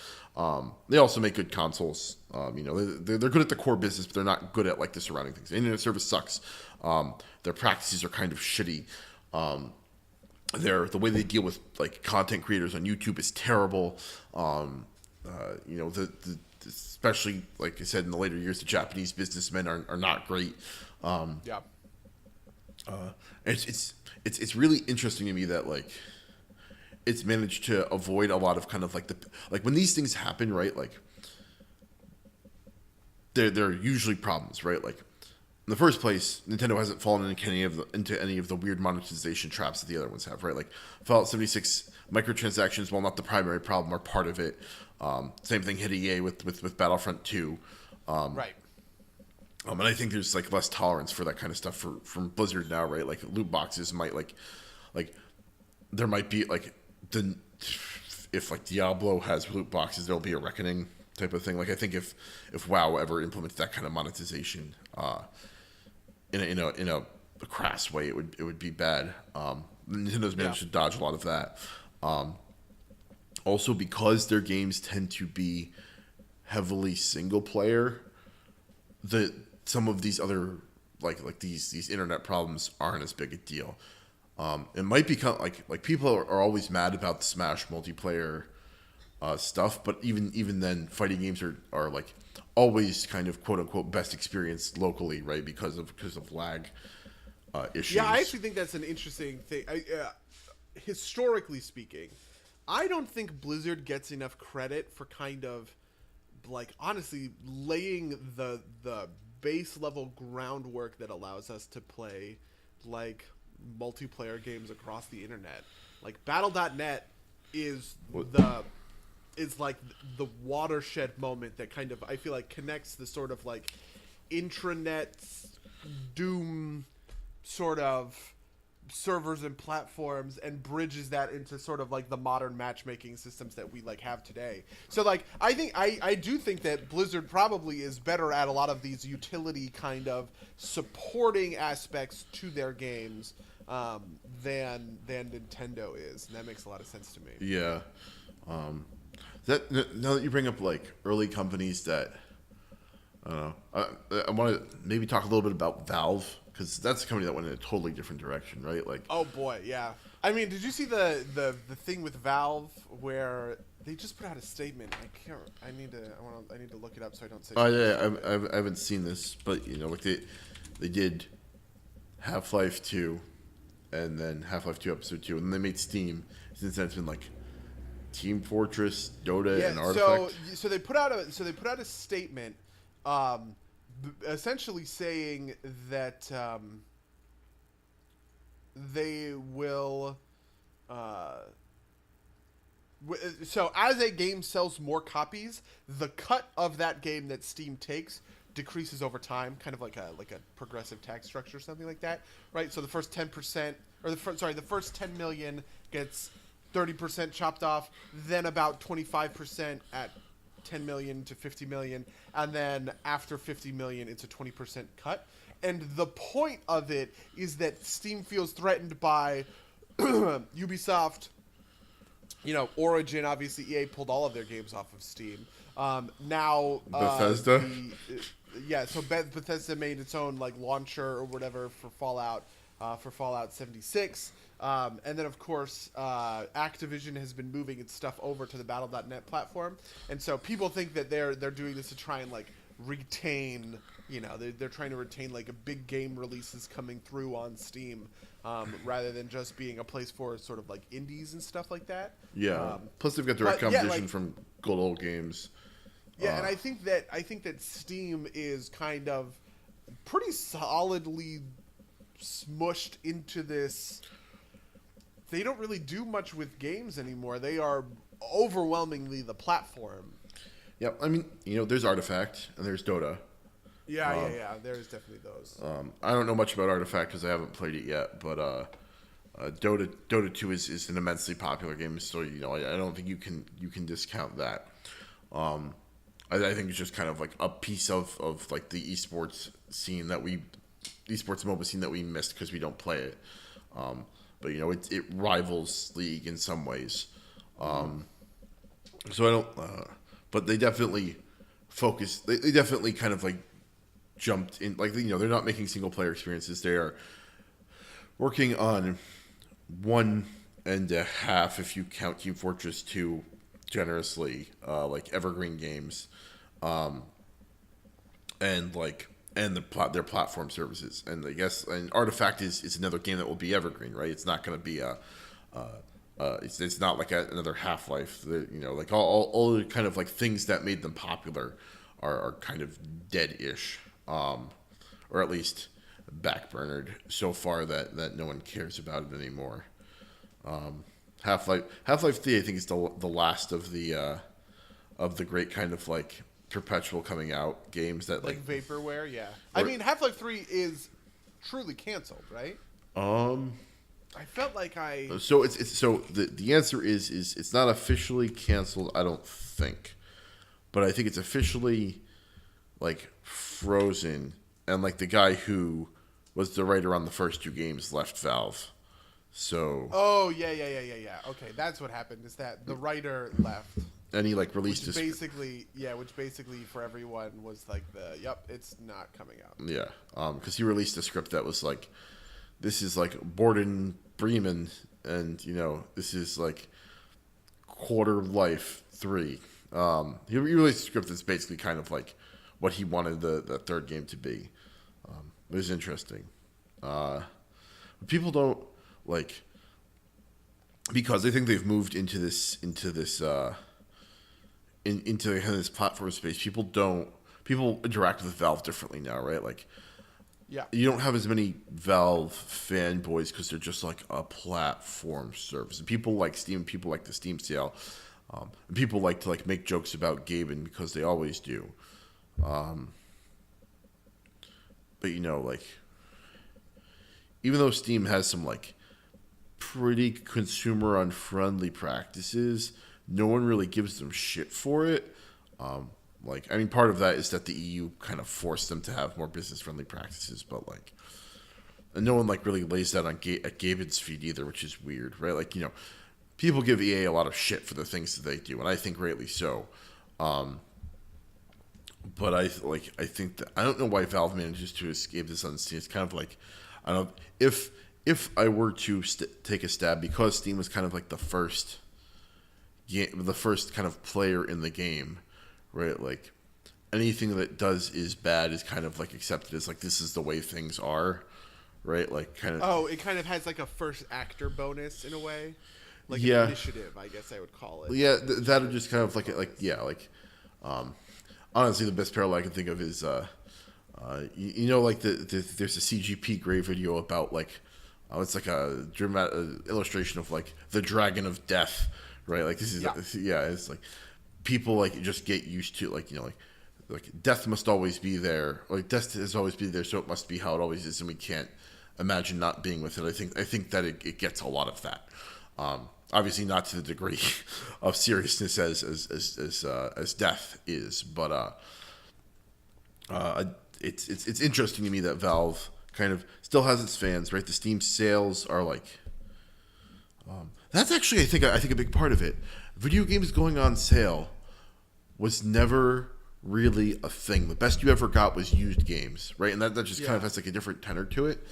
Speaker 1: They also make good consoles. They're good at the core business, but they're not good at like the surrounding things. The internet service sucks. Their practices are kind of shitty. The way they deal with like content creators on YouTube is terrible. Especially like I said in the later years, the Japanese businessmen are not great. It's really interesting to me that like it's managed to avoid a lot of kind of like when these things happen, right? Like they're usually problems, right? Like in the first place, Nintendo hasn't fallen into any of the weird monetization traps that the other ones have, right? Like Fallout 76 microtransactions, while not the primary problem, are part of it. Same thing hit EA with Battlefront 2.
Speaker 2: Right.
Speaker 1: And I think there's like less tolerance for that kind of stuff from Blizzard now, right? Like loot boxes might like there might be like if like Diablo has loot boxes, there'll be a reckoning type of thing. Like I think if WoW ever implements that kind of monetization in a crass way, it would be bad. Nintendo's managed to dodge a lot of that. Also, because their games tend to be heavily single player, some of these other like these internet problems aren't as big a deal. It might become like people are always mad about the Smash multiplayer stuff, but even then, fighting games are like always kind of quote unquote best experience locally, right? Because of lag issues.
Speaker 2: Yeah, I actually think that's an interesting thing. Historically speaking, I don't think Blizzard gets enough credit for kind of like honestly laying the base level groundwork that allows us to play like multiplayer games across the internet. Like Battle.net is like the watershed moment that kind of I feel like connects the sort of like intranet Doom sort of servers and platforms and bridges that into sort of like the modern matchmaking systems that we like have today. So like I do think that Blizzard probably is better at a lot of these utility kind of supporting aspects to their games than Nintendo is, and that makes a lot of sense to me.
Speaker 1: Yeah. Now that you bring up like early companies that I don't know, I want to maybe talk a little bit about Valve, because that's a company that went in a totally different direction, right? Like,
Speaker 2: oh boy, yeah. I mean, did you see the thing with Valve where they just put out a statement? I need to look it up so I don't say.
Speaker 1: Oh yeah, I haven't seen this, but you know, like they did Half-Life 2, and then Half-Life 2 Episode 2, and then they made Steam. Since then, it's been like Team Fortress, Dota, and Artifact.
Speaker 2: So they put out a statement, essentially saying that they will. So as a game sells more copies, the cut of that game that Steam takes decreases over time, kind of like a progressive tax structure or something like that, right? So the first 10%, or the first 10 million gets 30% chopped off, then about 25% at 10 million to 50 million, and then after 50 million it's a 20% cut. And the point of it is that Steam feels threatened by Ubisoft, you know, Origin. Obviously EA pulled all of their games off of Steam. Now
Speaker 1: Bethesda.
Speaker 2: So Bethesda made its own like launcher or whatever for Fallout 76. And then, of course, Activision has been moving its stuff over to the Battle.net platform, and so people think that they're doing this to try and like retain, you know, they're trying to retain like a big game releases coming through on Steam, rather than just being a place for sort of like indies and stuff like that.
Speaker 1: Yeah. Plus, they've got direct competition from good old games.
Speaker 2: Yeah, and I think that Steam is kind of pretty solidly smushed into this. They don't really do much with games anymore. They are overwhelmingly the platform.
Speaker 1: Yeah, I mean, you know, there's Artifact and there's Dota.
Speaker 2: Yeah. There's definitely those.
Speaker 1: I don't know much about Artifact because I haven't played it yet, but Dota 2 is an immensely popular game, so you know, I don't think you can discount that. I think it's just kind of like a piece of like the esports scene esports MOBA scene that we missed because we don't play it. But you know, it rivals League in some ways. So I don't. But they definitely focus. They definitely kind of like jumped in. Like, you know, they're not making single player experiences. They are working on 1.5, if you count Team Fortress 2 generously, like evergreen games, and their platform services. And I guess Artifact is another game that will be evergreen, right? It's not going to be it's not like another Half-Life. You know, like all the kind of like things that made them popular are kind of dead-ish, or at least backburnered so far that no one cares about it anymore. Half-Life 3, I think, is the last of the great kind of like perpetual coming out games that
Speaker 2: like vaporware. Yeah, I mean, Half-Life 3 is truly canceled, right? I felt like
Speaker 1: So the answer is it's not officially canceled, I don't think, but I think it's officially like frozen, and like the guy who was the writer on the first two games left Valve. So. Oh
Speaker 2: yeah. Okay, that's what happened. Is that the writer left?
Speaker 1: And he like released
Speaker 2: which basically for everyone was like it's not coming out.
Speaker 1: Yeah, because he released a script that was like, this is like Borden Bremen, and you know, this is like Quarter Life 3. He released a script that's basically kind of like what he wanted the third game to be. It was interesting. People don't like, because I think they've moved into this platform space. People interact with Valve differently now, right? Like,
Speaker 2: yeah,
Speaker 1: you don't have as many Valve fanboys because they're just like a platform service. And people like Steam, people like the Steam sale, and people like to like make jokes about Gaben because they always do. but like even though Steam has some like pretty consumer unfriendly practices, no one really gives them shit for it. Like, I mean, part of that is that the EU kind of forced them to have more business friendly practices, but like, and no one like really lays that on at Gaben's feed either, which is weird, right? Like, people give EA a lot of shit for the things that they do, and I think rightly so. But I think that I don't know why Valve manages to escape this unseen. It's kind of like, I don't know, if I were to take a stab, because Steam was kind of like the first kind of player in the game, right? Like, anything that does is bad is kind of like accepted as like, this is the way things are, right? Like, kind of.
Speaker 2: Oh, it kind of has like a first actor bonus in a way, like
Speaker 1: Yeah.
Speaker 2: an initiative, I guess I would call it.
Speaker 1: Yeah, that would just kind of honestly, the best parallel I can think of is like there's a CGP Grey video about like, it's like a dramatic illustration of like the Dragon of Death, right? Like, this is it's like people like just get used to like death must always be there, like death has always been there, so it must be how it always is, and we can't imagine not being with it. I think that it gets a lot of that. Obviously, not to the degree of seriousness as death is, but it's interesting to me that Valve kind of still has its fans, right? The Steam sales are like, that's actually I think a big part of it. Video games going on sale was never really a thing. The best you ever got was used games, right? And that just kind of has like a different tenor to it.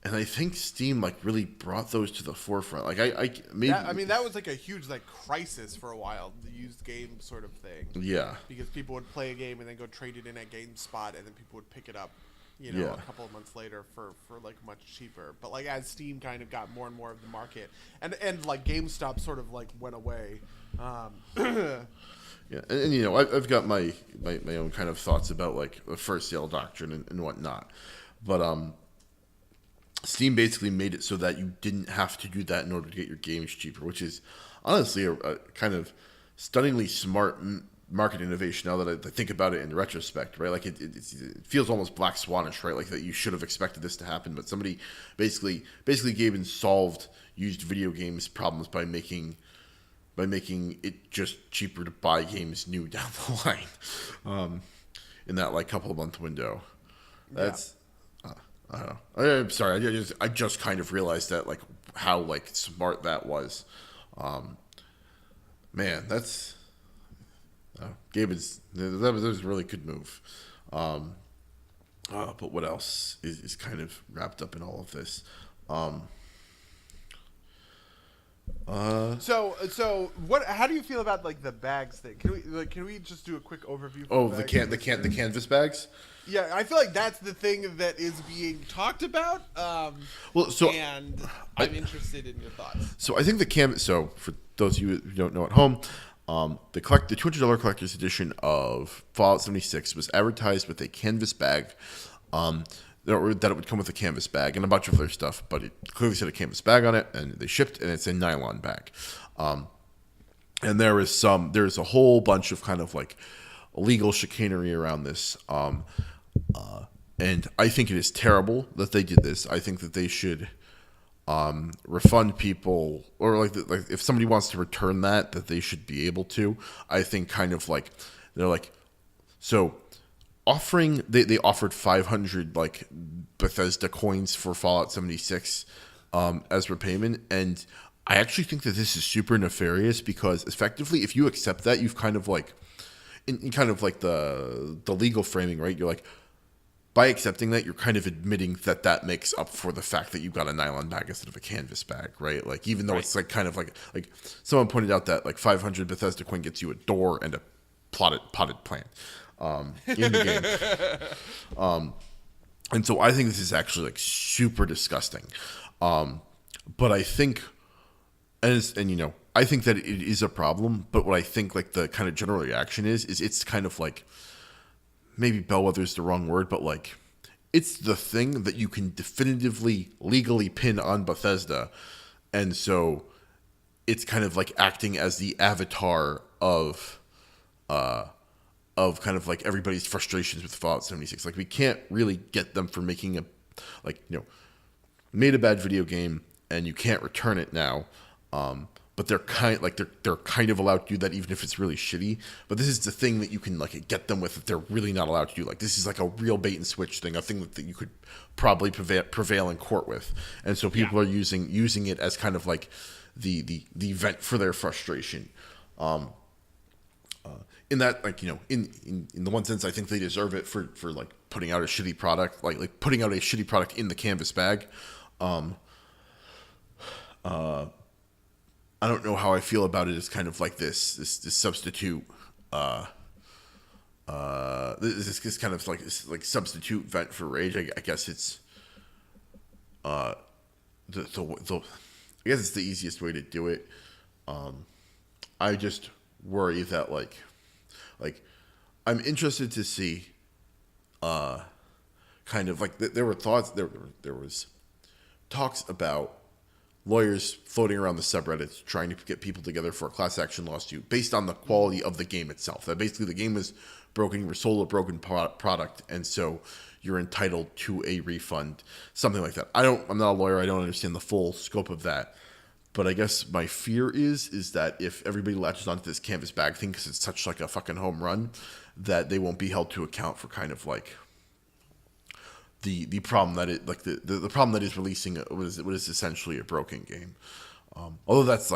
Speaker 1: And I think Steam like really brought those to the forefront. Like
Speaker 2: that was like a huge like crisis for a while, the used game sort of thing.
Speaker 1: Yeah.
Speaker 2: Because people would play a game and then go trade it in at GameSpot, and then people would pick it up, a couple of months later for like much cheaper. But like as Steam kind of got more and more of the market, and like GameStop sort of like went away.
Speaker 1: Yeah, and I've got my own kind of thoughts about like the first sale doctrine and whatnot, but Steam basically made it so that you didn't have to do that in order to get your games cheaper, which is honestly a kind of stunningly smart market innovation now that I think about it in retrospect, right? Like it feels almost Black Swanish, right? Like that you should have expected this to happen, but somebody basically gave and solved used video games problems by making it just cheaper to buy games new down the line, in that like couple of month window. That's. I don't know. I'm sorry. I just kind of realized that, like, how like smart that was. Man, that's that was a really good move. But what else is kind of wrapped up in all of this?
Speaker 2: So what? How do you feel about like the bags thing? Can we just do a quick overview?
Speaker 1: The canvas bags.
Speaker 2: Yeah, I feel like that's the thing that is being talked about. I'm interested in your thoughts.
Speaker 1: So I think the canvas. So for those of you who don't know at home, the $200 collector's edition of Fallout 76 was advertised with a canvas bag. That it would come with a canvas bag and a bunch of other stuff, but it clearly said a canvas bag on it, and they shipped, and it's a nylon bag. And there's a whole bunch of kind of like legal chicanery around this. And I think it is terrible that they did this. I think that they should refund people, or like if somebody wants to return that they should be able to. I think kind of like they're like, so offering they offered 500 like Bethesda coins for Fallout 76 as repayment, and I actually think that this is super nefarious, because effectively if you accept that, you've kind of like in kind of like the legal framing, right? You're like, by accepting that, you're kind of admitting that makes up for the fact that you got a nylon bag instead of a canvas bag, right? Like, even though it's like kind of like someone pointed out that like 500 Bethesda coin gets you a door and a potted plant in the game. And so I think this is actually like super disgusting. But I think, I think that it is a problem, but what I think like the kind of general reaction is it's kind of like, maybe bellwether is the wrong word, but like it's the thing that you can definitively legally pin on Bethesda. And so it's kind of like acting as the avatar of of kind of like everybody's frustrations with Fallout 76. Like we can't really get them for making a, like, made a bad video game and you can't return it now. But they're they're kind of allowed to do that even if it's really shitty. But this is the thing that you can like get them with that they're really not allowed to do. Like this is like a real bait and switch thing, a thing that you could probably prevail in court with. And so people are using it as kind of like the vent for their frustration. In that, like, in the one sense, I think they deserve it for like putting out a shitty product, like putting out a shitty product in the canvas bag. I don't know how I feel about it as kind of like this substitute, this kind of like this like substitute vent for rage. I guess it's I guess it's the easiest way to do it. I just worry that like I'm interested to see kind of like there were thoughts there was talks about lawyers floating around the subreddits trying to get people together for a class action lawsuit based on the quality of the game itself. That basically the game was broken, you were sold a broken product, and so you're entitled to a refund, something like that. I'm not a lawyer, I don't understand the full scope of that. But I guess my fear is that if everybody latches onto this canvas bag thing because it's such like a fucking home run, that they won't be held to account for kind of like the problem that it like the problem that is releasing what is essentially a broken game. Although that's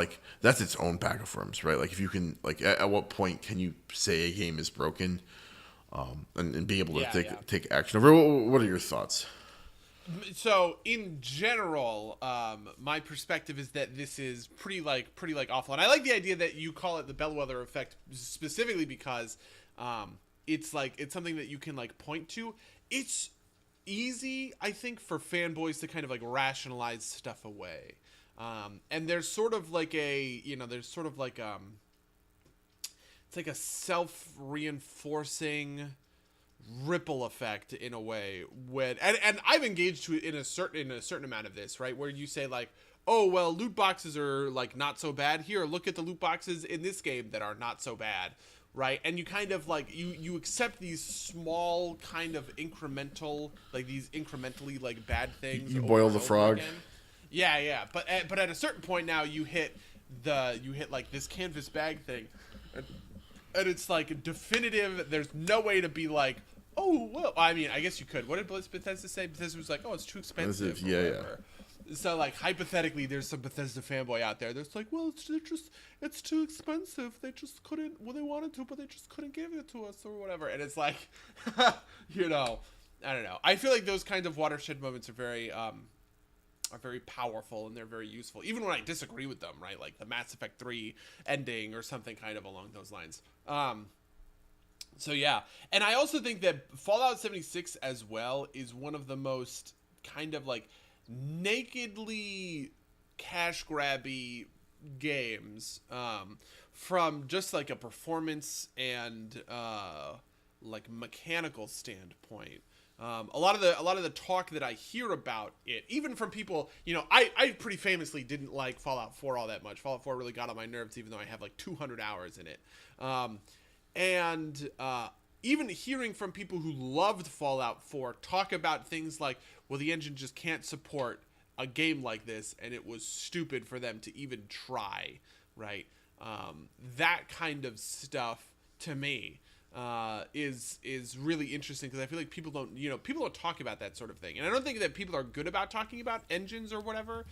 Speaker 1: its own bag of worms, right? Like if you can like at what point can you say a game is broken, and be able to take action over? What are your thoughts?
Speaker 2: So in general, my perspective is that this is pretty awful, and I like the idea that you call it the bellwether effect specifically because it's something that you can like point to. It's easy, I think, for fanboys to kind of like rationalize stuff away, and there's sort of like it's like a self-reinforcing ripple effect in a way and I've engaged to in a certain amount of this, right, where you say like, oh well, loot boxes are like not so bad, here look at the loot boxes in this game that are not so bad, right? And you kind of like you accept these small kind of incremental like these incrementally like bad things.
Speaker 1: You boil the frog.
Speaker 2: Yeah, but at a certain point now you hit like this canvas bag thing, and it's like definitive. There's no way to be like, oh well, I mean, I guess you could. What did Bethesda say? Bethesda was like, oh, it's too expensive. Yeah. So like hypothetically, there's some Bethesda fanboy out there that's like, well, it's too expensive. They just couldn't. Well, they wanted to, but they just couldn't give it to us or whatever. And it's like, I don't know. I feel like those kinds of watershed moments are very powerful and they're very useful, even when I disagree with them, right? Like the Mass Effect 3 ending or something kind of along those lines. So yeah, and I also think that Fallout 76 as well is one of the most kind of like nakedly cash grabby games, from just like a performance and like mechanical standpoint. A lot of the talk that I hear about it, even from people, I pretty famously didn't like Fallout 4 all that much. Fallout 4 really got on my nerves, even though I have like 200 hours in it. And even hearing from people who loved Fallout 4 talk about things like, well, the engine just can't support a game like this, and it was stupid for them to even try, right? That kind of stuff to me is really interesting, because I feel like people don't talk about that sort of thing, and I don't think that people are good about talking about engines or whatever.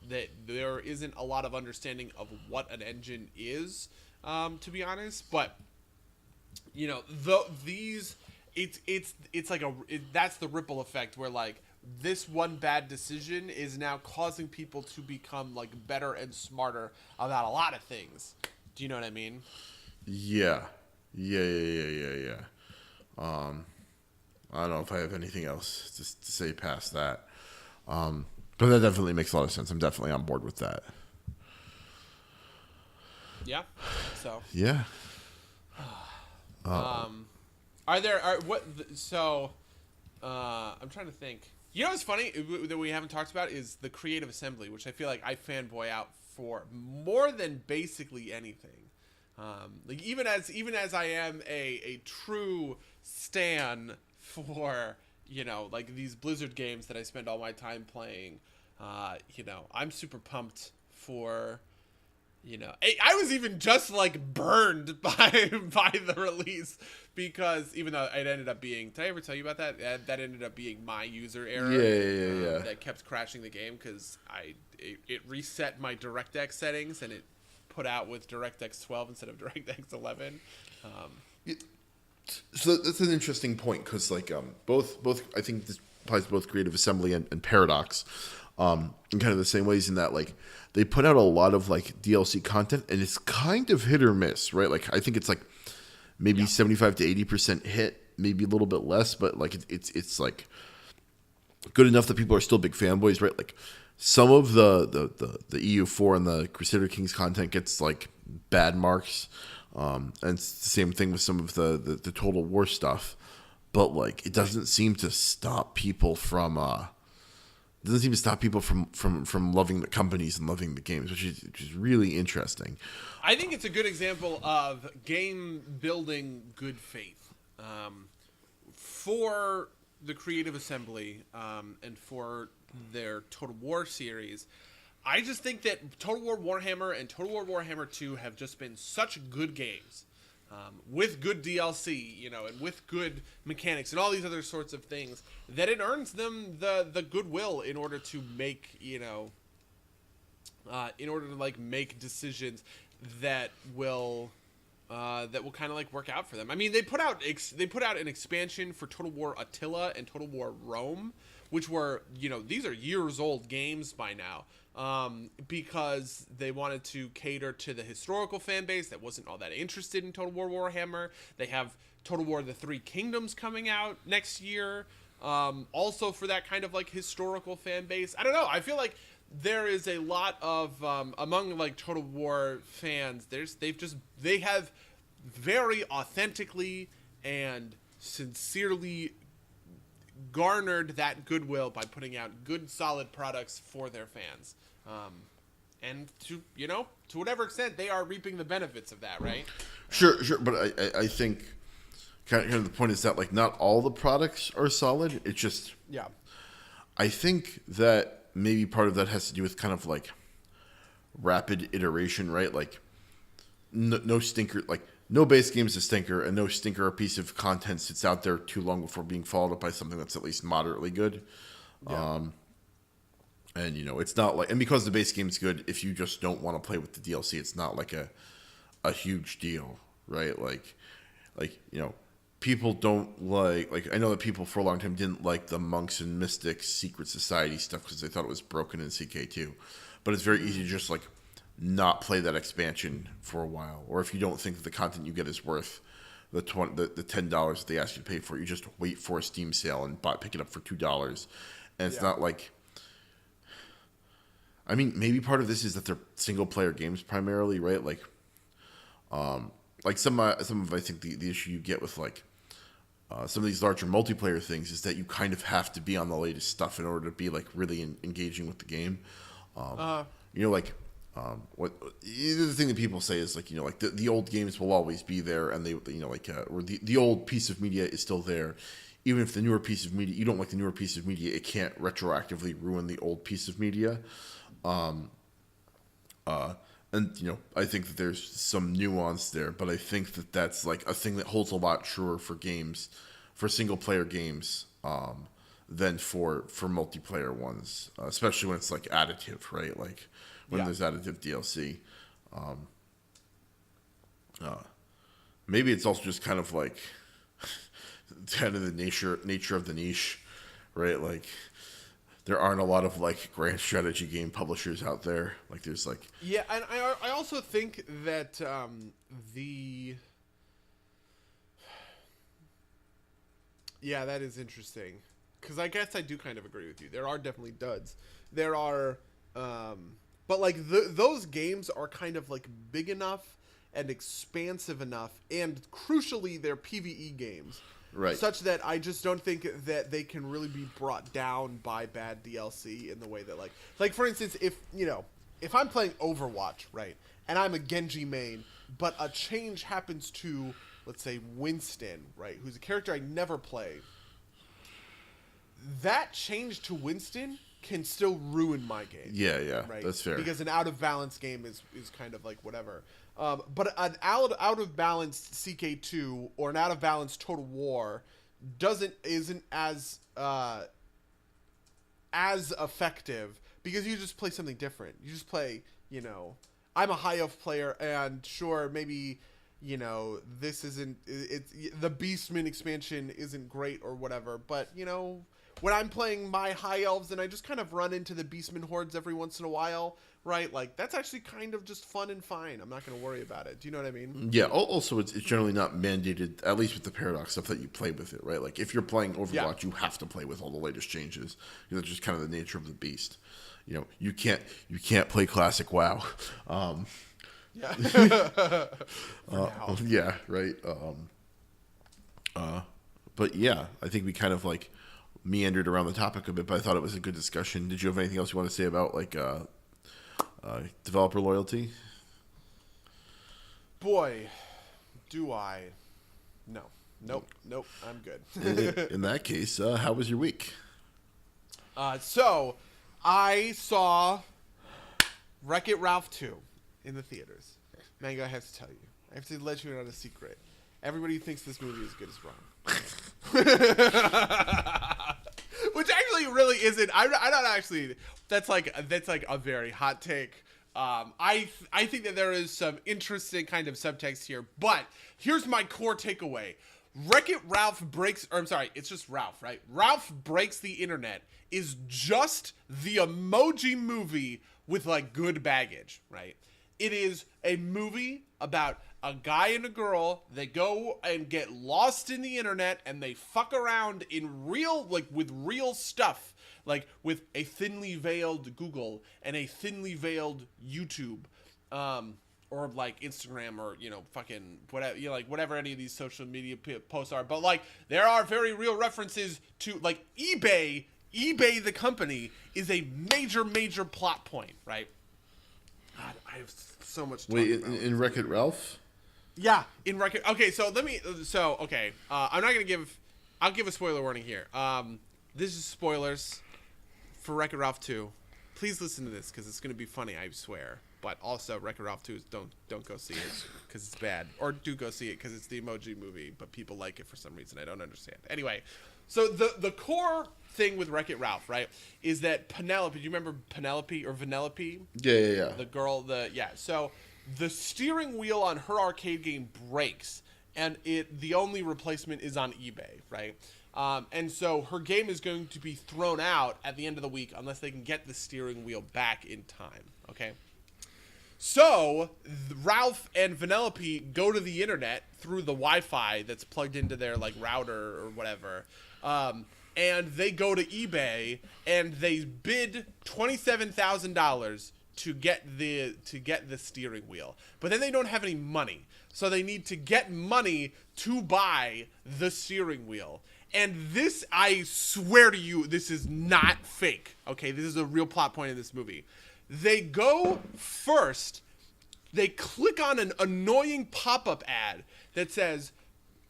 Speaker 2: That there isn't a lot of understanding of what an engine is, to be honest. But it's like that's the ripple effect where like this one bad decision is now causing people to become like better and smarter about a lot of things. Do you know what I mean?
Speaker 1: Yeah. I don't know if I have anything else to say past that. But that definitely makes a lot of sense. I'm definitely on board with that.
Speaker 2: Yeah. So.
Speaker 1: Yeah.
Speaker 2: I'm trying to think. What's funny that we haven't talked about is the Creative Assembly, which I feel like I fanboy out for more than basically anything. Like even as I am a true stan for like these Blizzard games that I spend all my time playing, I'm super pumped for. I was even just like burned by the release because even though it ended up being, did I ever tell you about that? That ended up being my user error.
Speaker 1: Yeah.
Speaker 2: That kept crashing the game because it reset my DirectX settings and it put out with DirectX 12 instead of DirectX 11.
Speaker 1: So that's an interesting point because like both I think this applies to both Creative Assembly and Paradox, in kind of the same ways in that like they put out a lot of like DLC content and it's kind of hit or miss, right? Like I think it's like maybe 75 to 80% hit, maybe a little bit less, but like it's like good enough that people are still big fanboys, right? Like some of the EU4 and the Crusader Kings content gets like bad marks. And it's the same thing with some of the Total War stuff, but like it doesn't seem to stop people from from loving the companies and loving the games, which is really interesting.
Speaker 2: I think it's a good example of game building good faith for the Creative Assembly and for their Total War series. I just think that Total War Warhammer and Total War Warhammer 2 have just been such good games with good DLC, and with good mechanics and all these other sorts of things that it earns them the goodwill in order to make, in order to like make decisions that will kind of like work out for them. I mean, they put out an expansion for Total War Attila and Total War Rome, which were, these are years old games by now. Because they wanted to cater to the historical fan base that wasn't all that interested in Total War Warhammer. They have Total War: The Three Kingdoms coming out next year, also for that kind of like historical fan base. I don't know. I feel like there is a lot of among like Total War fans. They have very authentically and sincerely garnered that goodwill by putting out good, solid products for their fans. And to whatever extent, they are reaping the benefits of that, right?
Speaker 1: Sure. But I think kind of the point is that like not all the products are solid. It's just I think that maybe part of that has to do with kind of like rapid iteration, right? Like no stinker, like no base game is a stinker, and no stinker or piece of content sits out there too long before being followed up by something that's at least moderately good. Yeah. And it's not like, and because the base game's good, if you just don't want to play with the DLC, it's not like a huge deal, right? Like people don't like I know that people for a long time didn't like the Monks and Mystics Secret Society stuff because they thought it was broken in CK2, but it's very easy to just like not play that expansion for a while, or if you don't think that the content you get is worth the $10 that they ask you to pay for it, you just wait for a Steam sale and pick it up for $2, and it's not like. I mean, maybe part of this is that they're single player games primarily, right? Like some of I think the issue you get with like some of these larger multiplayer things is that you kind of have to be on the latest stuff in order to be like really engaging with the game. What the thing that people say is like like the old games will always be there, and they or the old piece of media is still there, even if the newer piece of media you don't like the newer piece of media, it can't retroactively ruin the old piece of media. And I think that there's some nuance there, but I think that that's like a thing that holds a lot truer for games, for single player games, than for multiplayer ones, especially when it's like additive, right? Like when there's additive DLC. Maybe it's also just kind of like kind of the nature of the niche, right? Like there aren't a lot of like grand strategy game publishers out there. Like there's like
Speaker 2: and I also think that that is interesting, because I guess I do kind of agree with you. There are definitely duds. There are, but like those games are kind of like big enough and expansive enough, and crucially, they're PvE games.
Speaker 1: Right.
Speaker 2: Such that I just don't think that they can really be brought down by bad DLC in the way that like for instance, if I'm playing Overwatch, right, and I'm a Genji main, but a change happens to, let's say, Winston, right, who's a character I never play. That change to Winston can still ruin my game.
Speaker 1: Yeah,
Speaker 2: right?
Speaker 1: That's fair.
Speaker 2: Because an out of balance game is kind of like whatever. But an out of balance CK2 or an out of balance Total War isn't as effective because you just play something different. You just play, I'm a high elf player, and sure, maybe, this isn't, the Beastman expansion isn't great or whatever, but, when I'm playing my high elves and I just kind of run into the Beastman hordes every once in a while, right? Like, that's actually kind of just fun and fine. I'm not going to worry about it. Do you know what I mean?
Speaker 1: Yeah. Also, it's generally not mandated, at least with the Paradox stuff, that you play with it, right? Like, if you're playing Overwatch, you have to play with all the latest changes. That's just kind of the nature of the beast. You can't play classic WoW.
Speaker 2: Yeah.
Speaker 1: Yeah. Right. But yeah, I think we kind of like meandered around the topic a bit, but I thought it was a good discussion. Did you have anything else you want to say about like developer loyalty?
Speaker 2: Boy, do I. No. Nope. I'm good.
Speaker 1: In that case, how was your week?
Speaker 2: So I saw Wreck-It Ralph 2 in the theaters. Mango, I have to tell you. I have to let you in on a secret. Everybody who thinks this movie is good is wrong. Which actually really isn't. I'm not actually. That's like a very hot take. I think that there is some interesting kind of subtext here, but here's my core takeaway. Wreck-It Ralph breaks, or I'm sorry, it's just Ralph, right? Ralph Breaks the Internet is just the Emoji Movie with like good baggage, right? It is a movie about a guy and a girl. They go and get lost in the internet and they fuck around in with real stuff, like with a thinly veiled Google and a thinly veiled YouTube, or like Instagram, or fucking whatever, whatever any of these social media posts are. But like there are very real references to like eBay. eBay the company is a major plot point, right? God, I have so much to talk about.
Speaker 1: In Wreck-It Ralph?
Speaker 2: Yeah, in Wreck-It. Okay, I'm not gonna give. I'll give a spoiler warning here. This is spoilers for Wreck-It Ralph 2. Please listen to this because it's gonna be funny, I swear. But also, Wreck-It Ralph 2 don't go see it because it's bad, or do go see it because it's the Emoji Movie, but people like it for some reason. I don't understand. Anyway, so the core thing with Wreck-It Ralph, right, is that Penelope. Do you remember Penelope or Vanellope?
Speaker 1: Yeah.
Speaker 2: The girl. So the steering wheel on her arcade game breaks, and the only replacement is on eBay, right? And so her game is going to be thrown out at the end of the week unless they can get the steering wheel back in time. Okay. So Ralph and Vanellope go to the internet through the Wi-Fi that's plugged into their like router or whatever, and they go to eBay and they bid $27,000 to get the steering wheel, but then they don't have any money, so they need to get money to buy the steering wheel. And this, I swear to you, this is not fake. Okay, this is a real plot point in this movie. They go first, they click on an annoying pop-up ad that says,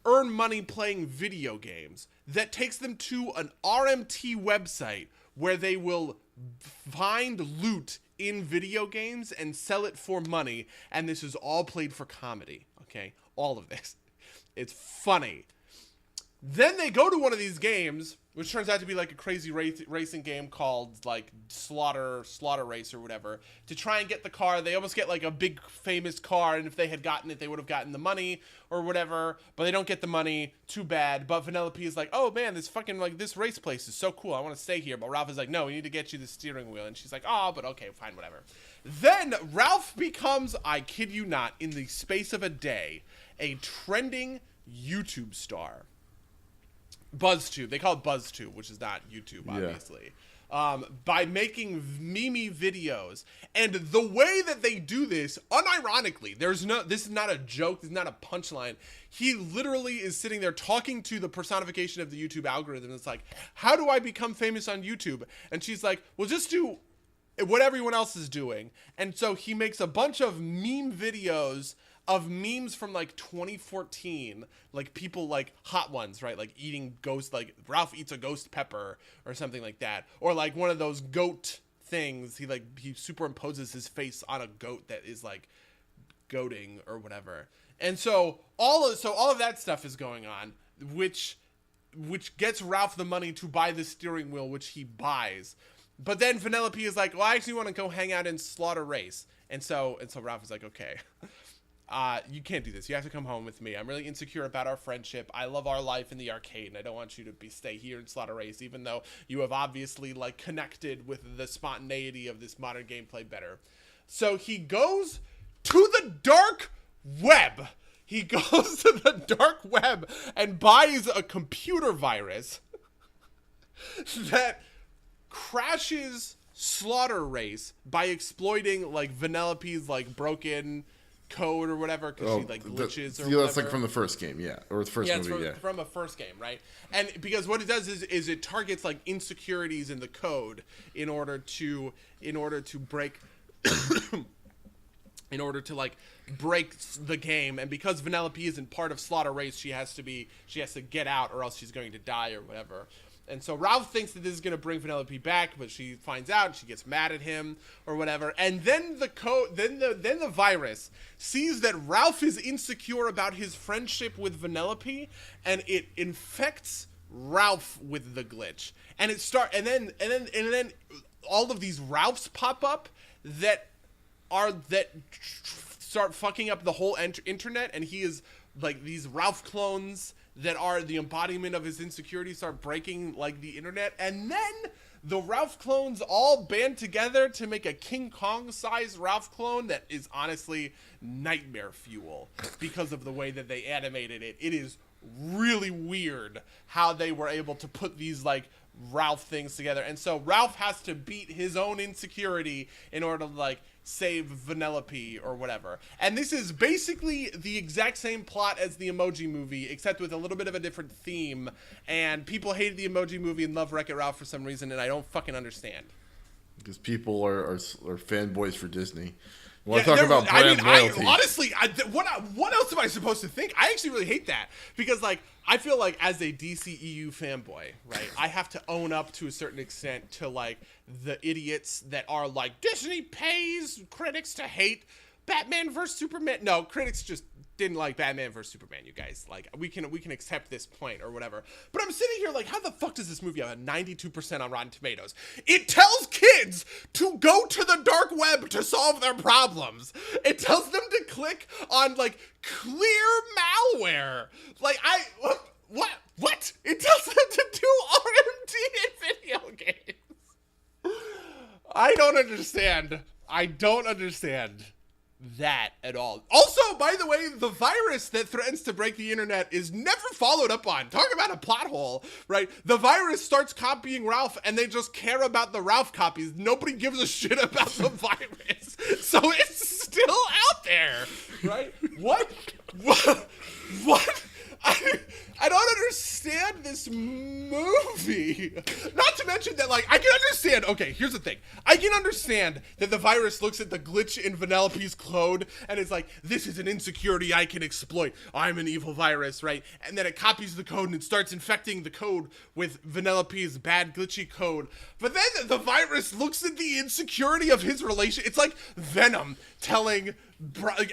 Speaker 2: earn money playing video games, that takes them to an RMT website where they will find loot in video games and sell it for money. And this is all played for comedy, okay? All of this. It's funny. Then they go to one of these games, which turns out to be like a crazy racing game called like Slaughter Race or whatever, to try and get the car. They almost get like a big famous car, and if they had gotten it, they would have gotten the money or whatever, but they don't get the money. Too bad. But Vanellope is like, oh man, this fucking like this race place is so cool, I want to stay here. But Ralph is like, no, we need to get you the steering wheel. And she's like, oh, but okay, fine, whatever. Then Ralph becomes, I kid you not, in the space of a day, a trending YouTube star. BuzzTube. They call it BuzzTube, which is not YouTube, obviously. Yeah. By making meme videos. And the way that they do this, unironically, this is not a joke, this is not a punchline. He literally is sitting there talking to the personification of the YouTube algorithm. It's like, how do I become famous on YouTube? And she's like, well, just do what everyone else is doing. And so he makes a bunch of meme videos of memes from like 2014, like people like hot ones, right? Like eating ghost, like Ralph eats a ghost pepper or something like that, or like one of those goat things. He superimposes his face on a goat that is like goating or whatever. And so all of that stuff is going on, which gets Ralph the money to buy the steering wheel, which he buys. But then Vanellope is like, well, I actually want to go hang out in Slaughter Race. And so Ralph is like, okay, you can't do this. You have to come home with me. I'm really insecure about our friendship. I love our life in the arcade, and I don't want you to stay here in Slaughter Race, even though you have obviously like connected with the spontaneity of this modern gameplay better. So he goes to the dark web. He goes to the dark web and buys a computer virus that crashes Slaughter Race by exploiting like Vanellope's like broken code or whatever, because she like glitches or whatever.
Speaker 1: That's like from the first game, or the first movie,
Speaker 2: from a first game, right? And because what it does is it targets like insecurities in the code in order to break in order to like break the game. And because Vanellope isn't part of Slaughter Race, she has to get out, or else she's going to die or whatever. And so Ralph thinks that this is going to bring Vanellope back, but she finds out and she gets mad at him or whatever. And then the virus sees that Ralph is insecure about his friendship with Vanellope, and it infects Ralph with the glitch. And and then all of these Ralphs pop up that start fucking up the whole internet, and he is like these Ralph clones that are the embodiment of his insecurity start breaking like the internet, and then the Ralph clones all band together to make a King Kong sized Ralph clone that is honestly nightmare fuel because of the way that they animated it. It is really weird how they were able to put these like Ralph things together. And so Ralph has to beat his own insecurity in order to like save Vanellope or whatever. And this is basically the exact same plot as the Emoji Movie, except with a little bit of a different theme. And people hated the Emoji Movie and love Wreck-It Ralph for some reason, and I don't fucking understand.
Speaker 1: Because people are fanboys for Disney. You want to talk about brand loyalty?
Speaker 2: Honestly, what else am I supposed to think? I actually really hate that, because like I feel like as a DCEU fanboy, right, I have to own up to a certain extent to like the idiots that are like, Disney pays critics to hate Batman vs Superman. No, critics just didn't like Batman vs Superman, you guys. Like, we can accept this point or whatever. But I'm sitting here like, how the fuck does this movie have a 92% on Rotten Tomatoes? It tells kids to go to the dark web to solve their problems. It tells them to click on like clear malware. Like, what? It tells them to do RMD in video games. I don't understand that at all. Also, by the way, the virus that threatens to break the internet is never followed up on. Talk about a plot hole, right? The virus starts copying Ralph, and they just care about the Ralph copies. Nobody gives a shit about the virus. So it's still out there, right? What? I don't understand this movie. Not to mention that, like, I can understand. Okay, here's the thing. I can understand that the virus looks at the glitch in Vanellope's code and is like, this is an insecurity I can exploit. I'm an evil virus, right? And then it copies the code and it starts infecting the code with Vanellope's bad glitchy code. But then the virus looks at the insecurity of his relation. It's like Venom telling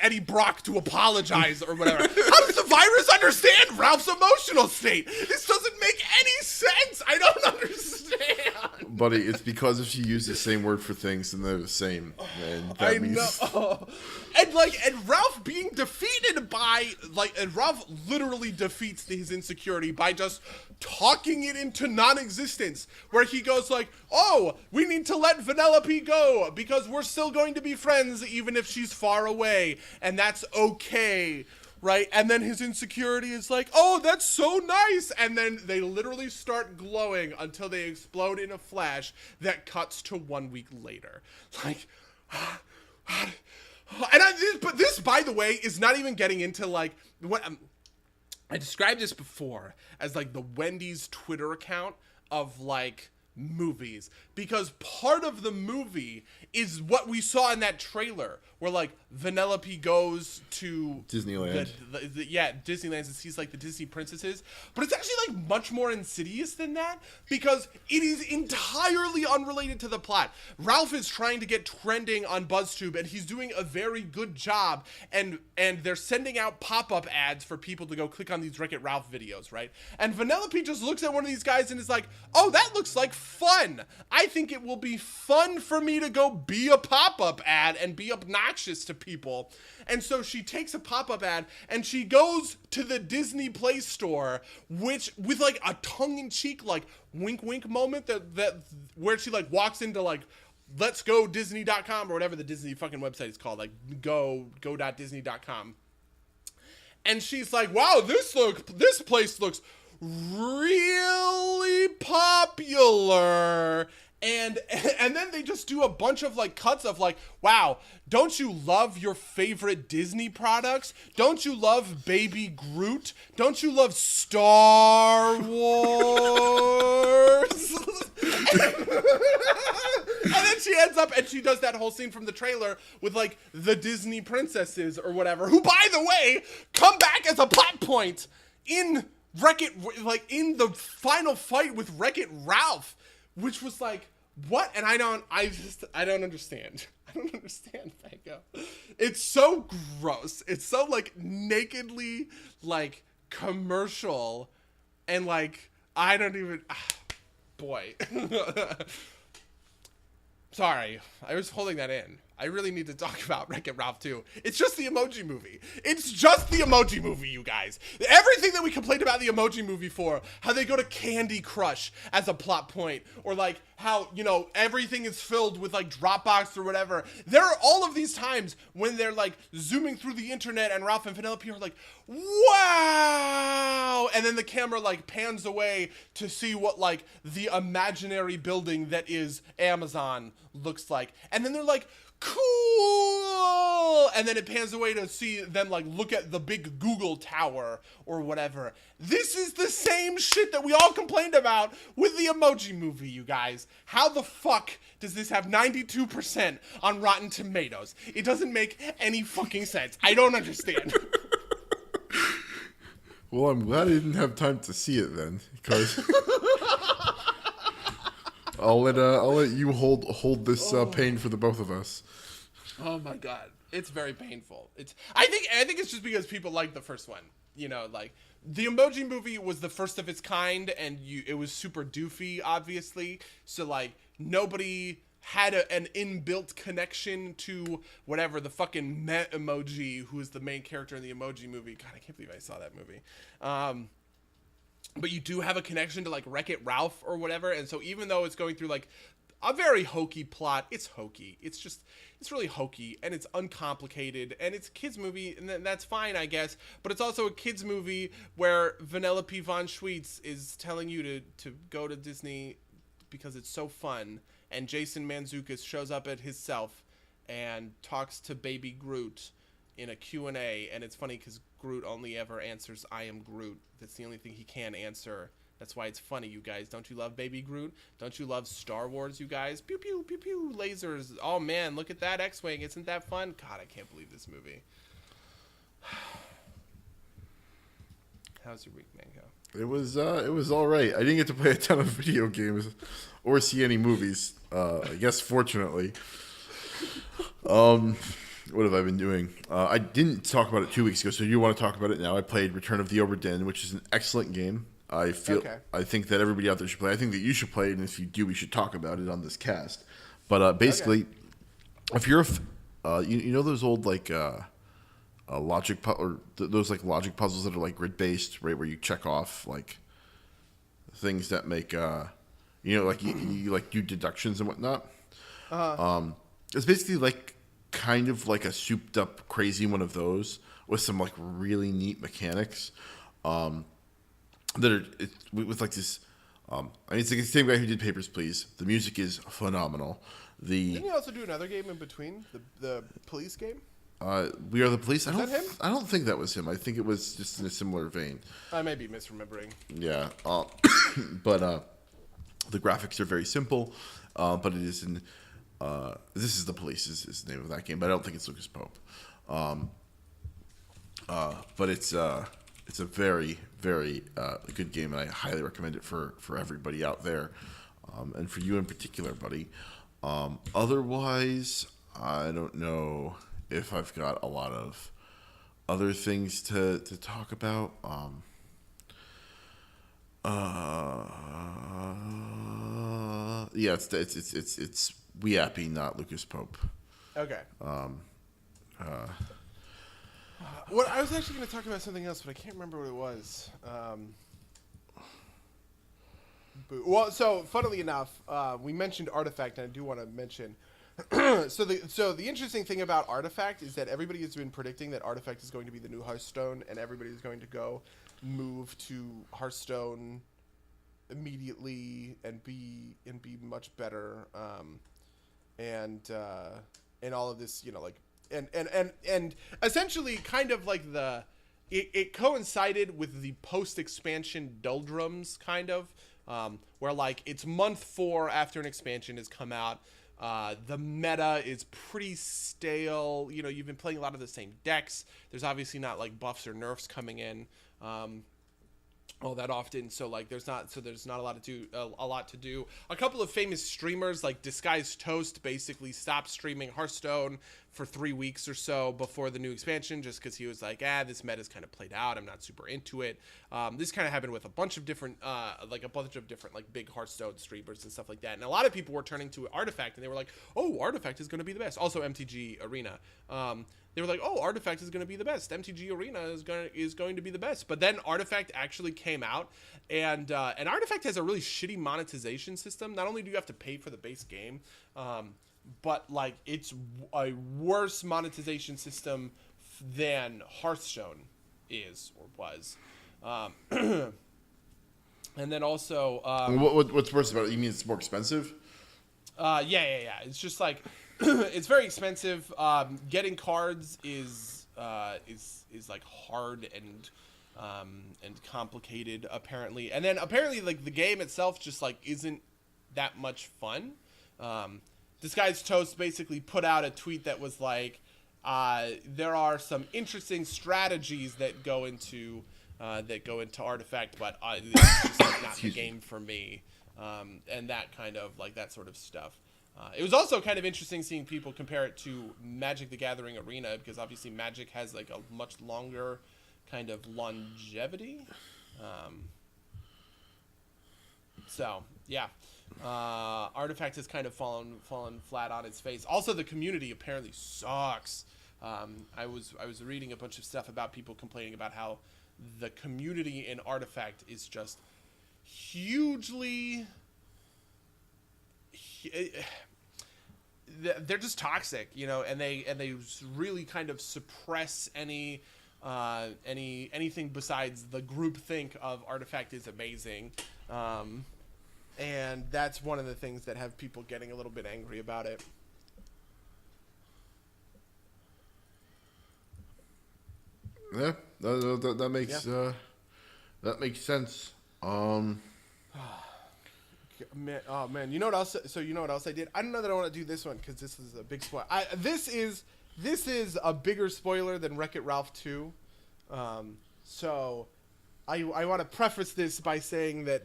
Speaker 2: Eddie Brock to apologize or whatever. How does the virus understand Ralph's emotional state? This doesn't make any sense. I don't understand.
Speaker 1: Buddy, it's because if you use the same word for things, then they're the same. And that means...
Speaker 2: know. And Ralph being defeated by, like, and Ralph literally defeats his insecurity by just talking it into non-existence, where he goes like, oh, we need to let Vanellope go because we're still going to be friends even if she's far away, and that's okay, right? And then his insecurity is like, oh, that's so nice, and then they literally start glowing until they explode in a flash that cuts to 1 week later. Like, but this, by the way, is not even getting into like what I described this before as like the Wendy's Twitter account of like movies, because part of the movie is what we saw in that trailer where like Vanellope goes to
Speaker 1: Disneyland.
Speaker 2: Disneyland, and sees like the Disney princesses, but it's actually like much more insidious than that because it is entirely unrelated to the plot. Ralph is trying to get trending on BuzzTube, and he's doing a very good job, and they're sending out pop-up ads for people to go click on these Wreck-It Ralph videos, right? And Vanellope just looks at one of these guys and is like, oh, that looks like fun. I think it will be fun for me to go be a pop-up ad and be obnoxious to people. And so she takes a pop-up ad and she goes to the Disney Play Store, which with like a tongue-in-cheek like wink wink moment that where she like walks into like let's go Disney.com or whatever the Disney fucking website is called, like go.disney.com. And she's like, wow, this place looks really popular. And then they just do a bunch of like cuts of like, wow, don't you love your favorite Disney products? Don't you love Baby Groot? Don't you love Star Wars? And then she ends up and she does that whole scene from the trailer with like the Disney princesses or whatever, who by the way come back as a plot point in in the final fight with Wreck-It Ralph, which was like, what? And I don't understand. I don't understand, Fango. It's so gross. It's so like nakedly like commercial and like I don't even boy. Sorry, I was holding that in. I really need to talk about Wreck-It Ralph 2. It's just the Emoji Movie. It's just the Emoji Movie, you guys. Everything that we complained about the Emoji Movie for, how they go to Candy Crush as a plot point, or like how, you know, everything is filled with like Dropbox or whatever. There are all of these times when they're like zooming through the internet and Ralph and Vanellope are like, wow! And then the camera like pans away to see what like the imaginary building that is Amazon looks like. And then they're like, cool, and then it pans away to see them like look at the big Google tower or whatever. This is the same shit that we all complained about with the Emoji Movie, you guys. How the fuck does this have 92% on Rotten Tomatoes? It doesn't make any fucking sense. I don't understand.
Speaker 1: Well, I'm glad I didn't have time to see it then, because I'll let you hold this pain for the both of us.
Speaker 2: Oh my god, it's very painful. I think it's just because people like the first one. You know, like the Emoji Movie was the first of its kind, and it was super doofy, obviously. So like nobody had an inbuilt connection to whatever the fucking Met Emoji, who is the main character in the Emoji Movie. God, I can't believe I saw that movie. But you do have a connection to like Wreck-It Ralph or whatever, and so even though it's going through like a very hokey plot, it's hokey. It's really hokey, and it's uncomplicated, and it's a kids movie, and that's fine, I guess. But it's also a kids movie where Vanellope von Schweetz is telling you to go to Disney because it's so fun, and Jason Mantzoukas shows up at his self and talks to Baby Groot in a Q&A, and it's funny because Groot only ever answers, I am Groot. That's the only thing he can answer. That's why it's funny, you guys. Don't you love Baby Groot? Don't you love Star Wars, you guys? Pew, pew, pew, pew, lasers. Oh, man, look at that X-Wing. Isn't that fun? God, I can't believe this movie. How's your week, Mango?
Speaker 1: It was all right. I didn't get to play a ton of video games or see any movies. I guess, fortunately. What have I been doing? I didn't talk about it 2 weeks ago, so you want to talk about it now. I played Return of the Obra Dinn, which is an excellent game. I think that everybody out there should play. I think that you should play it, and if you do, we should talk about it on this cast. But basically, if you're you know those old like logic those like logic puzzles that are like grid based, right, where you check off like things that make you know, like you like do deductions and whatnot. It's basically like kind of like a souped up crazy one of those with some like really neat mechanics. That are with like this. I mean, it's like the same guy who did Papers, Please. The music is phenomenal.
Speaker 2: Didn't he also do another game in between the police game?
Speaker 1: We Are the Police.
Speaker 2: Is that him?
Speaker 1: I don't think that was him. I think it was just in a similar vein.
Speaker 2: I may be misremembering.
Speaker 1: Yeah. But The graphics are very simple, but it is in. This is the Police is the name of that game, but I don't think it's Lucas Pope. But it's a very very good game, and I highly recommend it for everybody out there, and for you in particular, buddy. Otherwise, I don't know if I've got a lot of other things to talk about. Yeah, it's Weappy, not Lucas Pope.
Speaker 2: Okay. What I was actually going to talk about something else, but I can't remember what it was. Well, so funnily enough, we mentioned Artifact, and I do want to mention. So the interesting thing about Artifact is that everybody has been predicting that Artifact is going to be the new Hearthstone, and everybody is going to go move to Hearthstone immediately and be much better, and all of this, like, and essentially kind of like it coincided with the post-expansion doldrums, kind of, where like it's month 4 after an expansion has come out. The meta is pretty stale. You've been playing a lot of the same decks. There's obviously not like buffs or nerfs coming in all that often, so like there's not a lot to do. A couple of famous streamers like Disguised Toast basically stopped streaming Hearthstone for 3 weeks or so before the new expansion, just because he was like, this meta's kind of played out, I'm not super into it. This kind of happened with a bunch of different like big Hearthstone streamers and stuff like that, and a lot of people were turning to Artifact, and they were like, oh, Artifact is going to be the best. Also MTG Arena, they were like, oh, Artifact is going to be the best. MTG Arena is going to be the best. But then Artifact actually came out, and Artifact has a really shitty monetization system. Not only do you have to pay for the base game, but like it's a worse monetization system than Hearthstone is or was. And then also,
Speaker 1: what's worse about it? You mean it's more expensive?
Speaker 2: Yeah. It's just like it's very expensive. Getting cards is like hard and complicated apparently. And then apparently like the game itself just like isn't that much fun. Disguised Toast basically put out a tweet that was like, there are some interesting strategies that go into Artifact, but it's just like not the game for me. And that kind of like that sort of stuff. It was also kind of interesting seeing people compare it to Magic the Gathering Arena, because obviously Magic has like a much longer kind of longevity. So yeah, Artifact has kind of fallen flat on its face. Also, the community apparently sucks. I was reading a bunch of stuff about people complaining about how the community in Artifact is just hugely. They're just toxic, and they really kind of suppress anything besides the groupthink of Artifact is amazing, and that's one of the things that have people getting a little bit angry about it.
Speaker 1: Yeah, that makes that makes sense.
Speaker 2: Man, you know what else? So you know what else I did? I don't know that I want to do this one because this is a big spoiler. This is a bigger spoiler than Wreck-It Ralph 2. So I want to preface this by saying that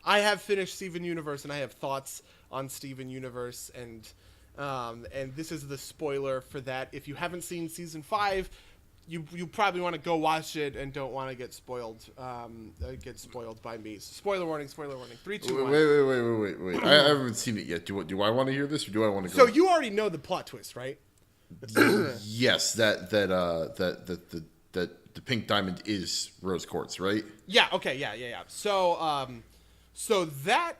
Speaker 2: I have finished Steven Universe and I have thoughts on Steven Universe, and this is the spoiler for that. If you haven't seen season 5, you probably want to go watch it and don't want to get spoiled by me. So spoiler warning. 3, 2, 1.
Speaker 1: Wait. I haven't seen it yet. Do I want to hear this, or do I want to go?
Speaker 2: So you already know the plot twist, right?
Speaker 1: Yes, that the pink diamond is rose quartz, right?
Speaker 2: Yeah. Okay. Yeah. So that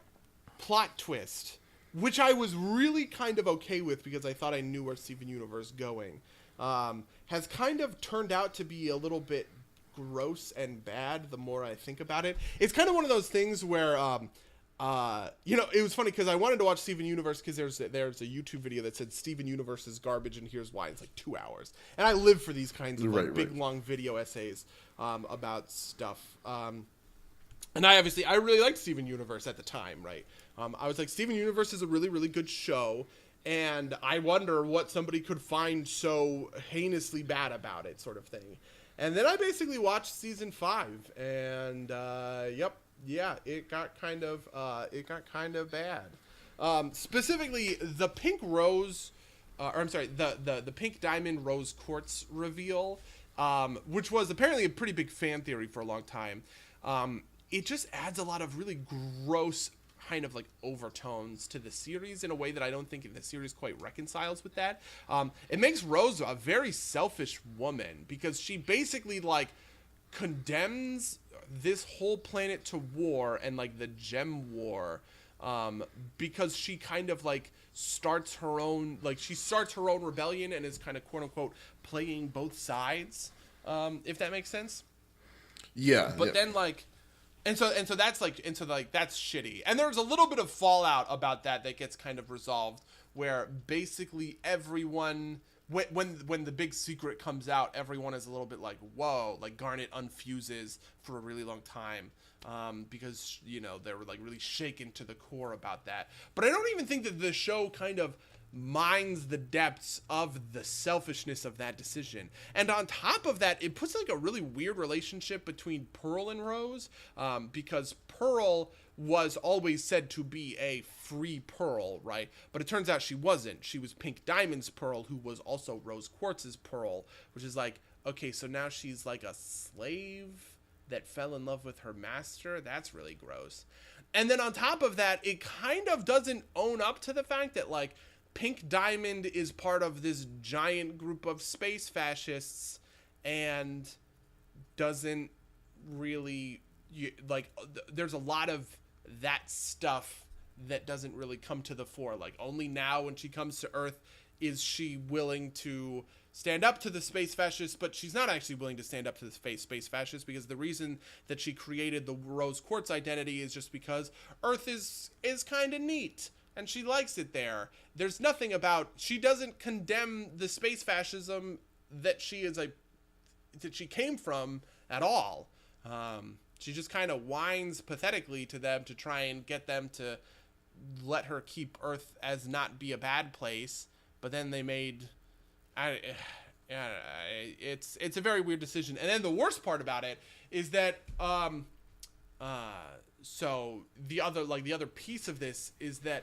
Speaker 2: plot twist, which I was really kind of okay with because I thought I knew where Steven Universe going, has kind of turned out to be a little bit gross and bad the more I think about it. It's kind of one of those things where, it was funny because I wanted to watch Steven Universe because there's a YouTube video that said Steven Universe is garbage and here's why. It's like 2 hours. And I live for these kinds of big, long video essays about stuff. And I really liked Steven Universe at the time, right? I was like, Steven Universe is a really, really good show, and I wonder what somebody could find so heinously bad about it, sort of thing. And then I basically watched season 5, and it got kind of bad. Specifically, the pink rose, or I'm sorry, the pink diamond rose quartz reveal, which was apparently a pretty big fan theory for a long time. It just adds a lot of really gross kind of like overtones to the series in a way that I don't think the series quite reconciles with that. It makes Rose a very selfish woman because she basically like condemns this whole planet to war and like the gem war, because she kind of like starts her own rebellion and is kind of quote unquote playing both sides, if that makes sense.
Speaker 1: Yeah.
Speaker 2: But then like, and so that's that's shitty. And there's a little bit of fallout about that gets kind of resolved, where basically everyone, when the big secret comes out, everyone is a little bit like, whoa, like Garnet unfuses for a really long time, because they were like really shaken to the core about that. But I don't even think that the show kind of mines the depths of the selfishness of that decision. And on top of that, it puts like a really weird relationship between Pearl and Rose, because Pearl was always said to be a free Pearl, right? But it turns out she wasn't. She was Pink Diamond's Pearl, who was also Rose Quartz's Pearl, which is like, okay, so now she's like a slave that fell in love with her master. That's really gross. And then on top of that, it kind of doesn't own up to the fact that like Pink Diamond is part of this giant group of space fascists and doesn't really there's a lot of that stuff that doesn't really come to the fore. Like only now when she comes to Earth is she willing to stand up to the space fascists, but she's not actually willing to stand up to the space fascists, because the reason that she created the Rose Quartz identity is just because Earth is kind of neat and she likes it there. There's nothing about, she doesn't condemn the space fascism that she came from at all. She just kind of whines pathetically to them to try and get them to let her keep Earth as not be a bad place. But then they made, it's a very weird decision. And then the worst part about it is that, so the other piece of this is that,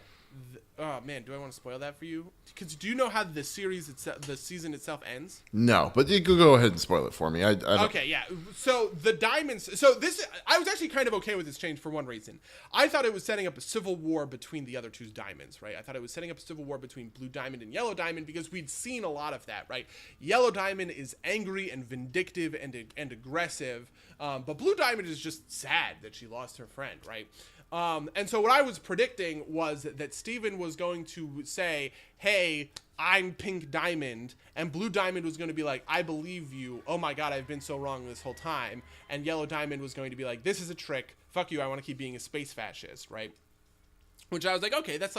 Speaker 2: oh man, do I want to spoil that for you? Because do you know how the season itself ends?
Speaker 1: No, but you could go ahead and spoil it for me. I don't...
Speaker 2: Okay, yeah. So the diamonds. So this, I was actually kind of okay with this change for one reason. I thought it was setting up a civil war between the other two diamonds, right? I thought it was setting up a civil war between Blue Diamond and Yellow Diamond, because we'd seen a lot of that, right? Yellow Diamond is angry and vindictive and aggressive, but Blue Diamond is just sad that she lost her friend, right? And so what I was predicting was that Steven was going to say, hey, I'm Pink Diamond, and Blue Diamond was going to be like, I believe you. Oh my God, I've been so wrong this whole time. And Yellow Diamond was going to be like, this is a trick. Fuck you. I want to keep being a space fascist, right? Which I was like, okay, that's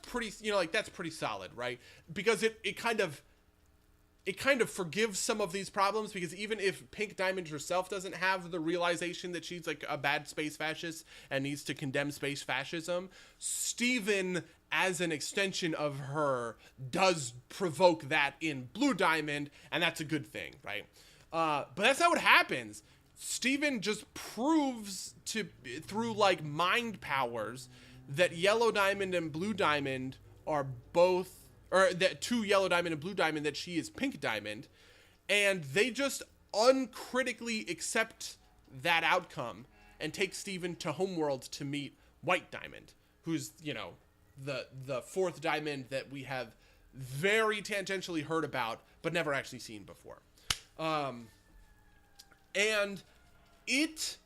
Speaker 2: pretty, that's pretty solid, right? Because it kind of forgives some of these problems, because even if Pink Diamond herself doesn't have the realization that she's like a bad space fascist and needs to condemn space fascism, Steven, as an extension of her, does provoke that in Blue Diamond, and that's a good thing, right? But that's not what happens. Steven just proves through like mind powers that Yellow Diamond and Blue Diamond are both, or that to Yellow Diamond and Blue Diamond, that she is Pink Diamond, and they just uncritically accept that outcome and take Steven to Homeworld to meet White Diamond, who's, the fourth diamond that we have very tangentially heard about, but never actually seen before. And it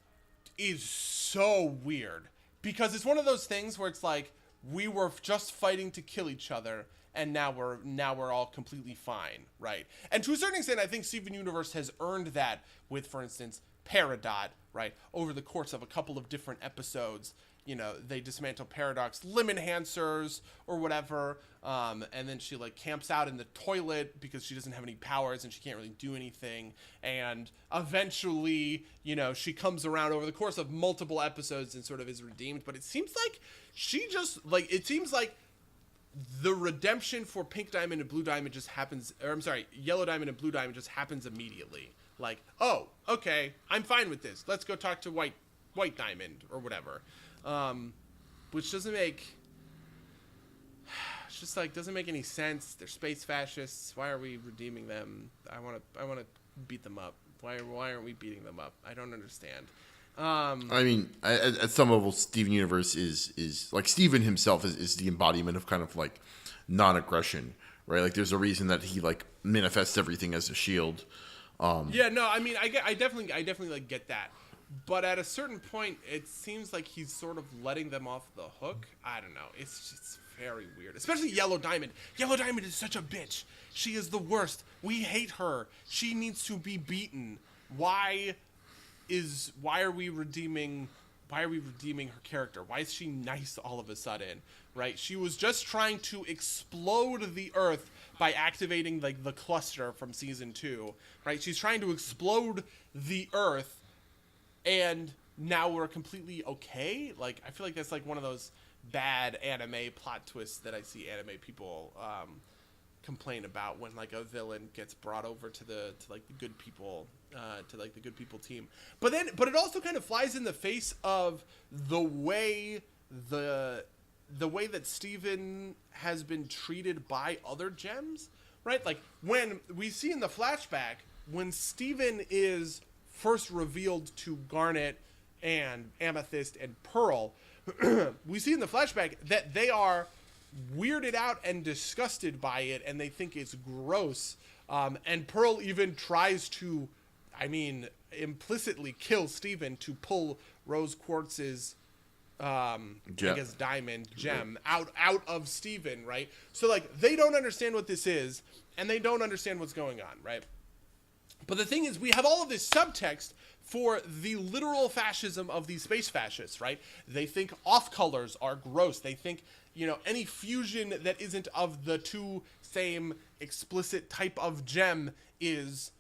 Speaker 2: is so weird, because it's one of those things where it's like, we were just fighting to kill each other, and now we're all completely fine, right? And to a certain extent, I think Steven Universe has earned that with, for instance, Peridot, right? Over the course of a couple of different episodes, they dismantle Paradox limb enhancers or whatever. And then she like camps out in the toilet because she doesn't have any powers and she can't really do anything. And eventually, she comes around over the course of multiple episodes and sort of is redeemed. But it seems like the redemption for Pink Diamond and Blue Diamond just happens, or I'm sorry, Yellow Diamond and Blue Diamond just happens immediately. Like, oh, okay, I'm fine with this. Let's go talk to White Diamond or whatever. Which doesn't make, it's just like, doesn't make any sense. They're space fascists. Why are we redeeming them? I want to beat them up. Why aren't we beating them up? I don't understand.
Speaker 1: I mean, at some level, Steven Universe is like Steven himself is the embodiment of kind of like non-aggression, right? Like there's a reason that he like manifests everything as a shield.
Speaker 2: Yeah, no, I mean, I definitely like get that, but at a certain point, it seems like he's sort of letting them off the hook. I don't know. It's just very weird, especially Yellow Diamond. Yellow Diamond is such a bitch. She is the worst. We hate her. She needs to be beaten. Why are we redeeming her character? Why is she nice all of a sudden, right? She was just trying to explode the Earth by activating like the cluster from season 2, right? She's trying to explode the Earth, and now we're completely okay. Like, I feel like that's like one of those bad anime plot twists that I see anime people complain about when like a villain gets brought over to the good people team. But it also kind of flies in the face of the way that Steven has been treated by other gems, right? Like when we see in the flashback when Steven is first revealed to Garnet and Amethyst and Pearl, we see in the flashback that they are weirded out and disgusted by it, and they think it's gross. And Pearl even tries to, implicitly kill Steven to pull Rose Quartz's, I guess, diamond gem out of Steven, right? So, like, they don't understand what this is, and they don't understand what's going on, right? But the thing is, we have all of this subtext for the literal fascism of these space fascists, right? They think off-colors are gross. They think, any fusion that isn't of the two same explicit type of gem is,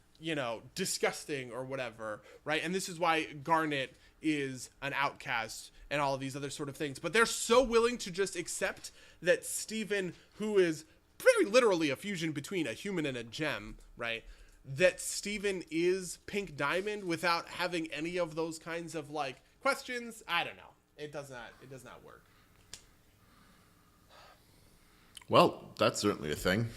Speaker 2: disgusting or whatever, right? And this is why Garnet is an outcast and all of these other sort of things. But they're so willing to just accept that Steven, who is very literally a fusion between a human and a gem, right? That Steven is Pink Diamond without having any of those kinds of like questions. I don't know. It does not work.
Speaker 1: Well, that's certainly a thing.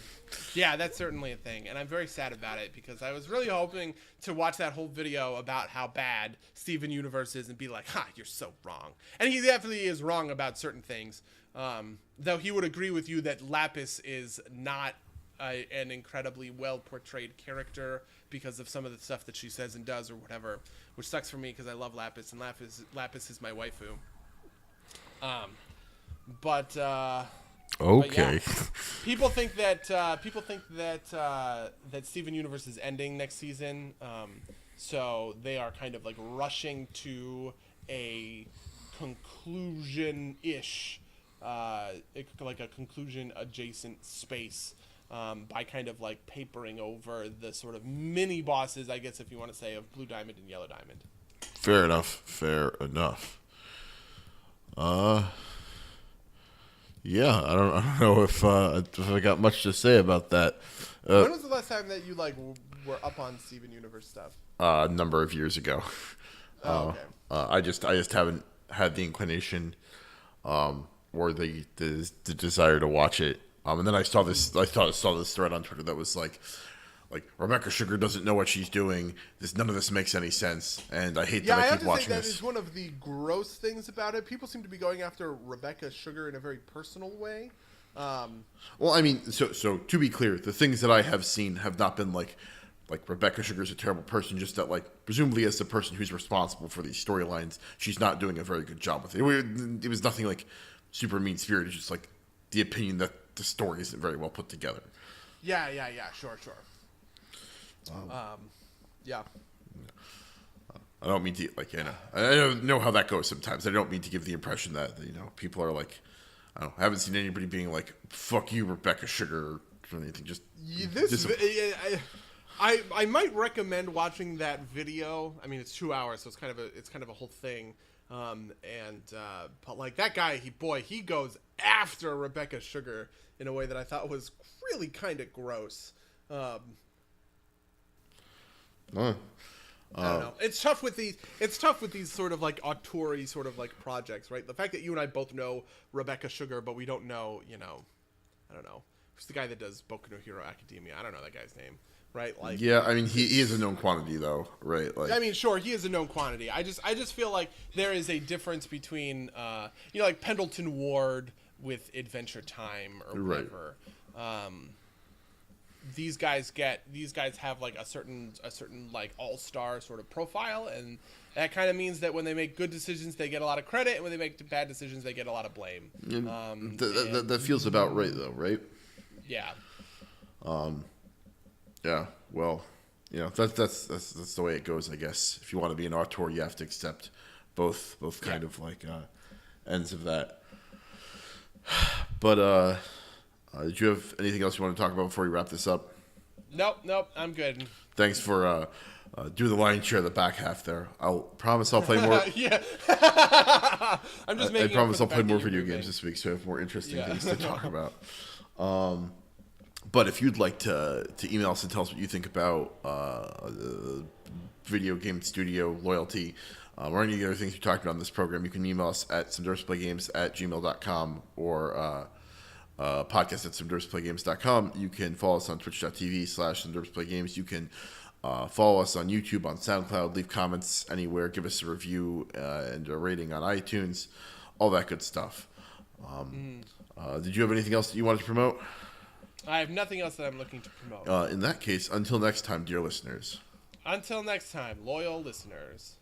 Speaker 2: Yeah, that's certainly a thing, and I'm very sad about it because I was really hoping to watch that whole video about how bad Steven Universe is and be like, "Ha, you're so wrong." And he definitely is wrong about certain things, though he would agree with you that Lapis is not an incredibly well portrayed character because of some of the stuff that she says and does or whatever, which sucks for me because I love Lapis, and Lapis is my waifu.
Speaker 1: Okay.
Speaker 2: Yeah. People think that Steven Universe is ending next season, so they are kind of like rushing to a conclusion-ish, like a conclusion adjacent space, by kind of like papering over the sort of mini bosses, I guess if you want to say, of Blue Diamond and Yellow Diamond.
Speaker 1: Fair enough. Yeah, I don't know if I got much to say about that.
Speaker 2: When was the last time that you like were up on Steven Universe stuff?
Speaker 1: A number of years ago.
Speaker 2: Okay.
Speaker 1: I just haven't had the inclination, or the desire to watch it. And then I saw this thread on Twitter that was like Rebecca Sugar doesn't know what she's doing. None of this makes any sense, and I hate that I keep watching this.
Speaker 2: That is one of the gross things about it. People seem to be going after Rebecca Sugar in a very personal way.
Speaker 1: Well, I mean, so to be clear, the things that I have seen have not been like Rebecca Sugar's a terrible person. Just that, like, presumably as the person who's responsible for these storylines, she's not doing a very good job with it. It was nothing like super mean spirited. It's just like the opinion that the story isn't very well put together.
Speaker 2: Yeah, sure. Yeah.
Speaker 1: I don't mean to I don't know how that goes sometimes. I don't mean to give the impression that people are like, I don't know, I haven't seen anybody being like, "Fuck you, Rebecca Sugar," or anything. Just
Speaker 2: I might recommend watching that video. I mean, it's 2 hours, so it's kind of a whole thing. But like that guy, he goes after Rebecca Sugar in a way that I thought was really kind of gross. I don't know. It's tough with these sort of like auteur-y sort of like projects, right? The fact that you and I both know Rebecca Sugar, but we don't know, I don't know, who's the guy that does Boku no Hero Academia? I don't know that guy's name, right? Like,
Speaker 1: yeah, I mean, he is a known quantity though, right? Like,
Speaker 2: I mean, sure, he is a known quantity. I just feel like there is a difference between, like Pendleton Ward with Adventure Time or whatever. Right. These guys have like a certain like all-star sort of profile, and that kind of means that when they make good decisions they get a lot of credit, and when they make bad decisions they get a lot of blame.
Speaker 1: That feels about right though, right?
Speaker 2: Yeah.
Speaker 1: Yeah. Well, that's the way it goes, I guess. If you want to be an auteur, you have to accept both kind of like ends of that. But did you have anything else you want to talk about before we wrap this up?
Speaker 2: Nope, I'm good.
Speaker 1: Thanks for doing the lion's share of the back half there. I'll promise I'll play more.
Speaker 2: Yeah. I'm just making.
Speaker 1: I promise I'll play more video games this week, so I have more interesting things to talk about. But if you'd like to email us and tell us what you think about video game studio loyalty, or any of the other things we talked about in this program, you can email us at somederpsplaygames@gmail.com or podcast@somederpsplaygames.com. You can follow us on twitch.tv/somederpsplaygames. You can follow us on YouTube, on SoundCloud, leave comments anywhere, give us a review and a rating on iTunes, all that good stuff. Did you have anything else that you wanted to promote?
Speaker 2: I have nothing else that I'm looking to promote.
Speaker 1: In that case, until next time, dear listeners.
Speaker 2: Until next time, loyal listeners.